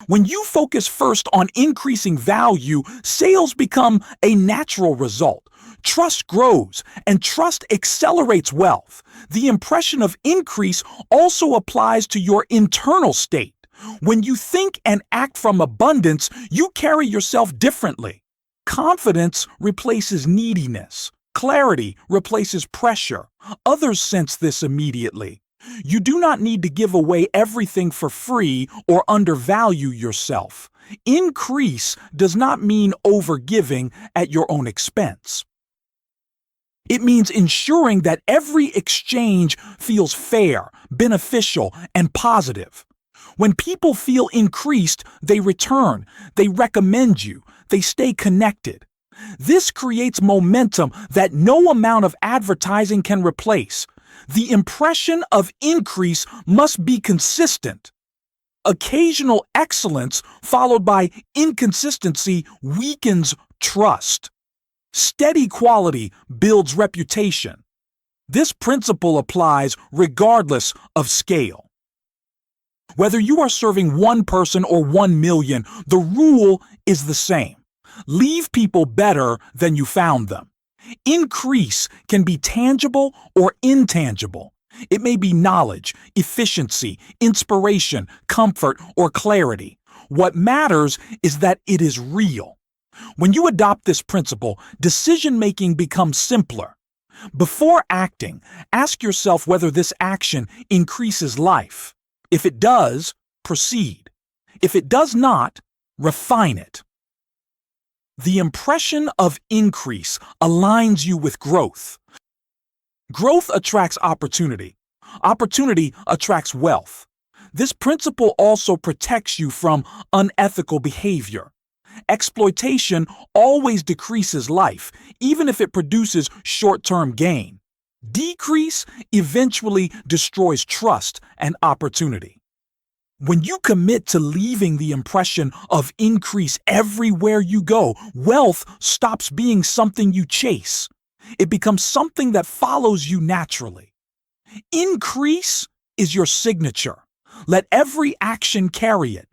When you focus first on increasing value, sales become a natural result. Trust grows, and trust accelerates wealth. The impression of increase also applies to your internal state. When you think and act from abundance, you carry yourself differently. Confidence replaces neediness. Clarity replaces pressure. Others sense this immediately. You do not need to give away everything for free or undervalue yourself. Increase does not mean overgiving at your own expense. It means ensuring that every exchange feels fair, beneficial, and positive. When people feel increased, they return, they recommend you, they stay connected. This creates momentum that no amount of advertising can replace. The impression of increase must be consistent. Occasional excellence followed by inconsistency weakens trust. Steady quality builds reputation. This principle applies regardless of scale. Whether you are serving one person or 1 million, the rule is the same. Leave people better than you found them. Increase can be tangible or intangible. It may be knowledge, efficiency, inspiration, comfort, or clarity. What matters is that it is real. When you adopt this principle, decision-making becomes simpler. Before acting, ask yourself whether this action increases life. If it does, proceed. If it does not, refine it. The impression of increase aligns you with growth. Growth attracts opportunity. Opportunity attracts wealth. This principle also protects you from unethical behavior. Exploitation always decreases life, even if it produces short-term gain. Decrease eventually destroys trust and opportunity. When you commit to leaving the impression of increase everywhere you go, wealth stops being something you chase. It becomes something that follows you naturally. Increase is your signature. Let every action carry it.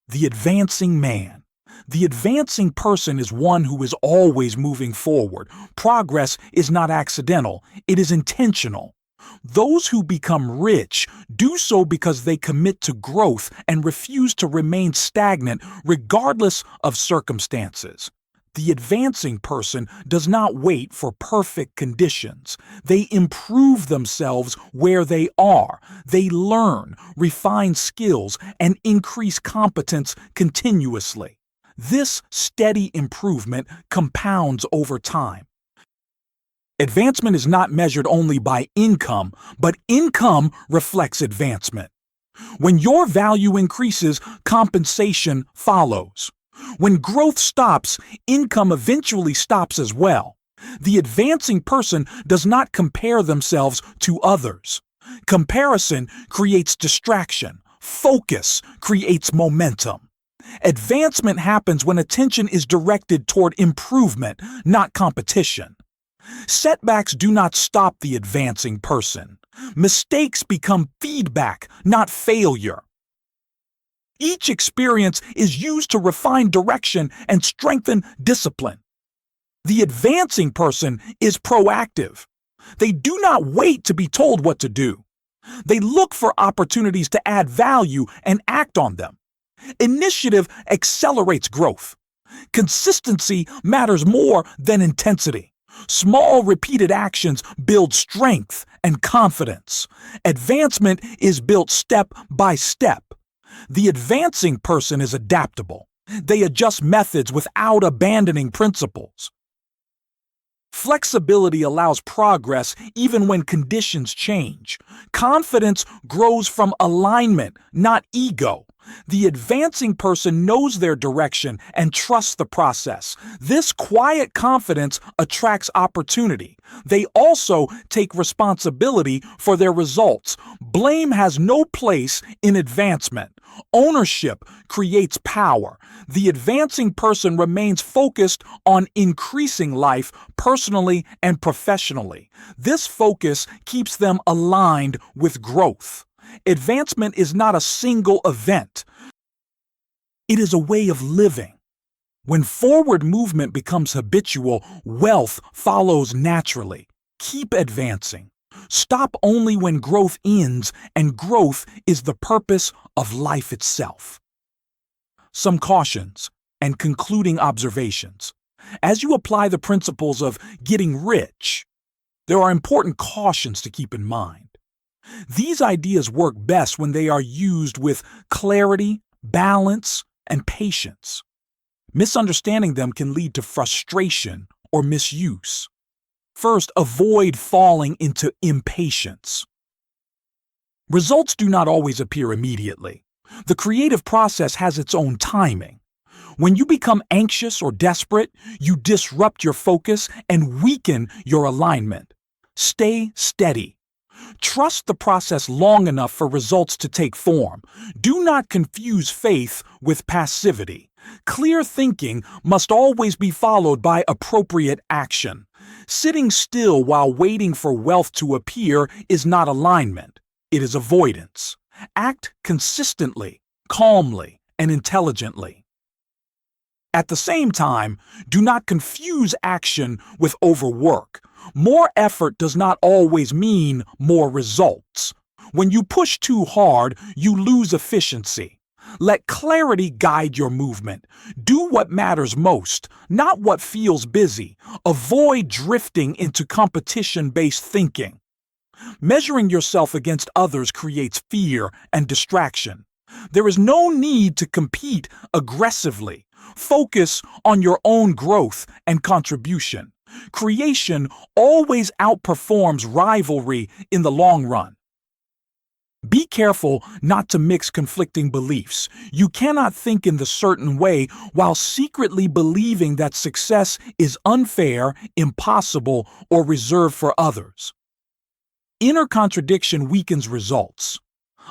The advancing man. The advancing person is one who is always moving forward. Progress is not accidental, it is intentional. Those who become rich do so because they commit to growth and refuse to remain stagnant regardless of circumstances. The advancing person does not wait for perfect conditions. They improve themselves where they are. They learn, refine skills, and increase competence continuously. This steady improvement compounds over time. Advancement is not measured only by income, but income reflects advancement. When your value increases, compensation follows. When growth stops, income eventually stops as well. The advancing person does not compare themselves to others. Comparison creates distraction. Focus creates momentum. Advancement happens when attention is directed toward improvement, not competition. Setbacks do not stop the advancing person. Mistakes become feedback, not failure. Each experience is used to refine direction and strengthen discipline. The advancing person is proactive. They do not wait to be told what to do. They look for opportunities to add value and act on them. Initiative accelerates growth. Consistency matters more than intensity. Small, repeated actions build strength and confidence. Advancement is built step by step. The advancing person is adaptable. They adjust methods without abandoning principles. Flexibility allows progress even when conditions change. Confidence grows from alignment, not ego. The advancing person knows their direction and trusts the process. This quiet confidence attracts opportunity. They also take responsibility for their results. Blame has no place in advancement. Ownership creates power. The advancing person remains focused on increasing life personally and professionally. This focus keeps them aligned with growth. Advancement is not a single event. It is a way of living. When forward movement becomes habitual, wealth follows naturally. Keep advancing. Stop only when growth ends, and growth is the purpose of life itself. Some cautions and concluding observations. As you apply the principles of getting rich, there are important cautions to keep in mind. These ideas work best when they are used with clarity, balance, and patience. Misunderstanding them can lead to frustration or misuse. First, avoid falling into impatience. Results do not always appear immediately. The creative process has its own timing. When you become anxious or desperate, you disrupt your focus and weaken your alignment. Stay steady. Trust the process long enough for results to take form. Do not confuse faith with passivity. Clear thinking must always be followed by appropriate action. Sitting still while waiting for wealth to appear is not alignment. It is avoidance. Act consistently, calmly, and intelligently. At the same time, do not confuse action with overwork. More effort does not always mean more results. When you push too hard, you lose efficiency. Let clarity guide your movement. Do what matters most, not what feels busy. Avoid drifting into competition-based thinking. Measuring yourself against others creates fear and distraction. There is no need to compete aggressively. Focus on your own growth and contribution. Creation always outperforms rivalry in the long run. Be careful not to mix conflicting beliefs. You cannot think in the certain way while secretly believing that success is unfair, impossible, or reserved for others. Inner contradiction weakens results.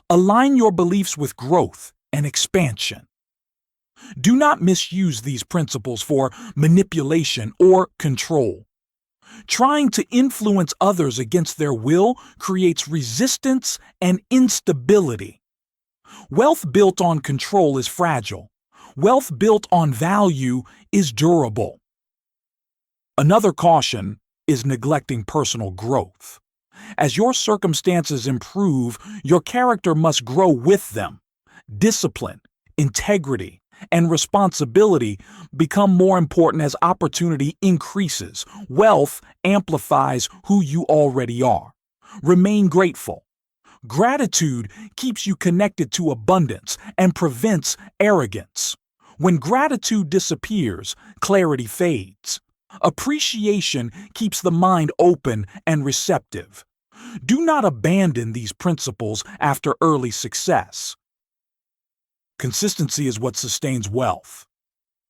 Align your beliefs with growth and expansion. Do not misuse these principles for manipulation or control. Trying to influence others against their will creates resistance and instability. Wealth built on control is fragile. Wealth built on value is durable. Another caution is neglecting personal growth. As your circumstances improve, your character must grow with them. Discipline, integrity, and responsibility become more important as opportunity increases. Wealth amplifies who you already are. Remain grateful. Gratitude keeps you connected to abundance and prevents arrogance. When gratitude disappears, clarity fades. Appreciation keeps the mind open and receptive. Do not abandon these principles after early success. Consistency is what sustains wealth.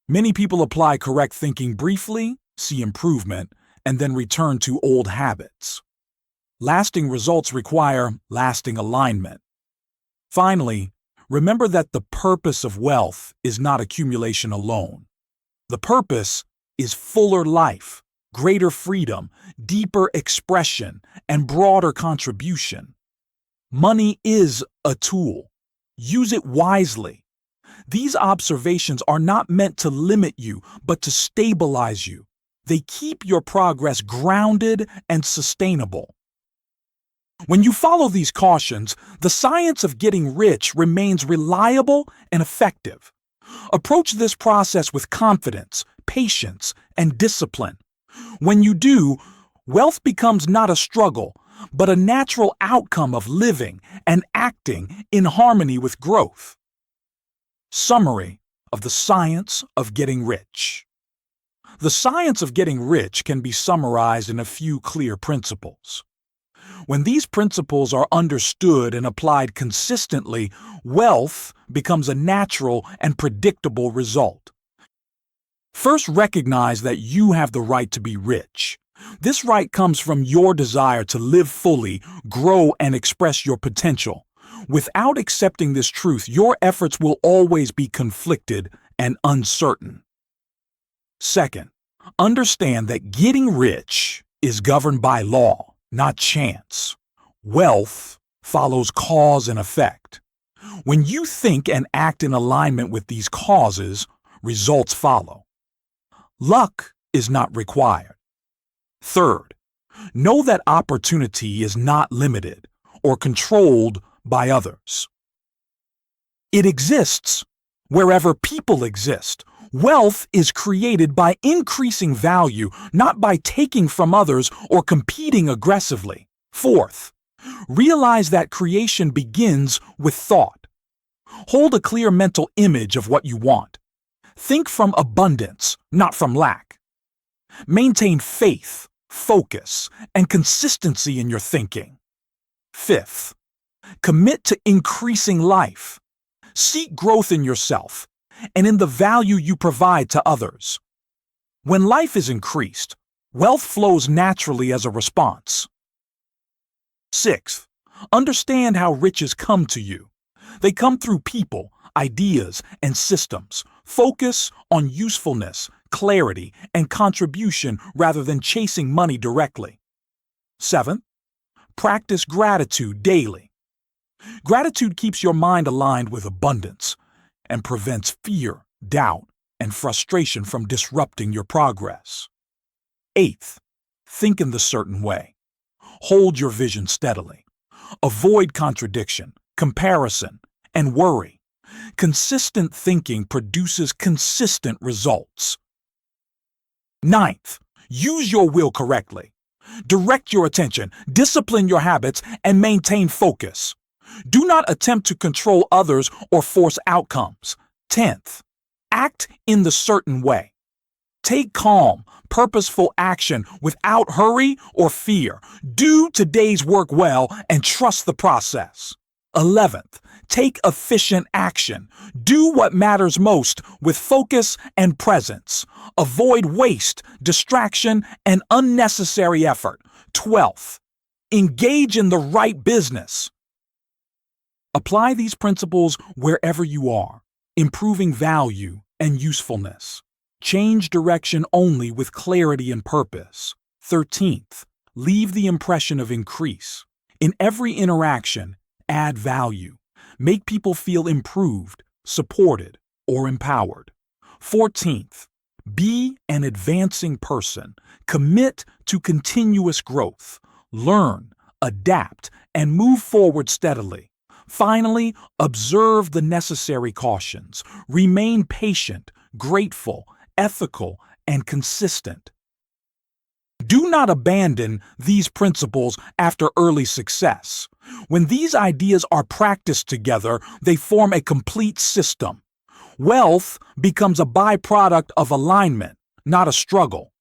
Many people apply correct thinking briefly, see improvement, and then return to old habits. Lasting results require lasting alignment. Finally, remember that the purpose of wealth is not accumulation alone. The purpose is fuller life, greater freedom, deeper expression, and broader contribution. Money is a tool. Use it wisely. These observations are not meant to limit you, but to stabilize you. They keep your progress grounded and sustainable. When you follow these cautions, the science of getting rich remains reliable and effective. Approach this process with confidence, patience, and discipline. When you do, wealth becomes not a struggle, but a natural outcome of living and acting in harmony with growth. Summary of the science of getting rich. The science of getting rich can be summarized in a few clear principles. When these principles are understood and applied consistently, wealth becomes a natural and predictable result. First, recognize that you have the right to be rich. This right comes from your desire to live fully, grow, and express your potential. Without accepting this truth, your efforts will always be conflicted and uncertain. Second, understand that getting rich is governed by law, not chance. Wealth follows cause and effect. When you think and act in alignment with these causes, results follow. Luck is not required. Third, know that opportunity is not limited or controlled by others. It exists wherever people exist. Wealth is created by increasing value, not by taking from others or competing aggressively. Fourth, realize that creation begins with thought. Hold a clear mental image of what you want. Think from abundance, not from lack. Maintain faith, focus, and consistency in your thinking. Fifth, commit to increasing life. Seek growth in yourself and in the value you provide to others. When life is increased, wealth flows naturally as a response. Sixth, understand how riches come to you. They come through people, ideas, and systems. Focus on usefulness, clarity, and contribution rather than chasing money directly. Seventh, practice gratitude daily. Gratitude keeps your mind aligned with abundance and prevents fear, doubt, and frustration from disrupting your progress. Eighth, think in the certain way. Hold your vision steadily. Avoid contradiction, comparison, and worry. Consistent thinking produces consistent results. Ninth, use your will correctly. Direct your attention, discipline your habits, and maintain focus. Do not attempt to control others or force outcomes. 10th, act in the certain way. Take calm, purposeful action without hurry or fear. Do today's work well and trust the process. 11th, take efficient action. Do what matters most with focus and presence. Avoid waste, distraction, and unnecessary effort. 12th, engage in the right business. Apply these principles wherever you are, improving value and usefulness. Change direction only with clarity and purpose. 13th, leave the impression of increase. In every interaction, add value. Make people feel improved, supported, or empowered. 14th, be an advancing person. Commit to continuous growth. Learn, adapt, and move forward steadily. Finally, observe the necessary cautions. Remain patient, grateful, ethical, and consistent. Do not abandon these principles after early success. When these ideas are practiced together, they form a complete system. Wealth becomes a byproduct of alignment, not a struggle.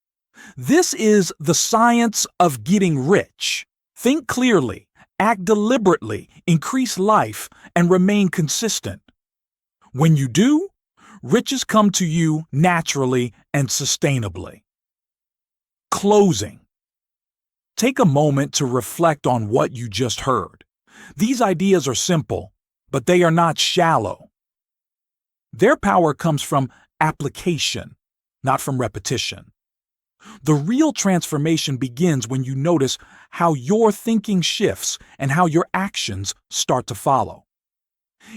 This is the science of getting rich. Think clearly, act deliberately, increase life, and remain consistent. When you do, riches come to you naturally and sustainably. Closing. Take a moment to reflect on what you just heard. These ideas are simple, but they are not shallow. Their power comes from application, not from repetition. The real transformation begins when you notice how your thinking shifts and how your actions start to follow.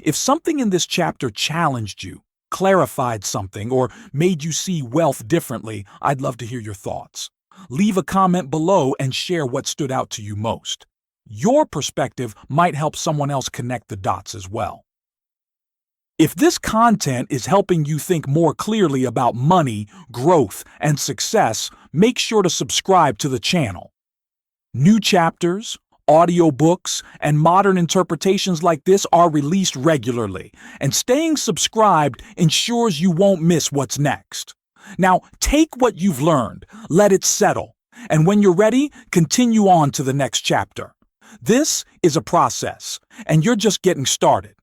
If something in this chapter challenged you, clarified something, or made you see wealth differently, I'd love to hear your thoughts. Leave a comment below and share what stood out to you most. Your perspective might help someone else connect the dots as well. If this content is helping you think more clearly about money, growth, and success, make sure to subscribe to the channel. New chapters, audiobooks, and modern interpretations like this are released regularly, and staying subscribed ensures you won't miss what's next. Now, take what you've learned, let it settle, And when you're ready, continue on to the next chapter. This is a process, and you're just getting started.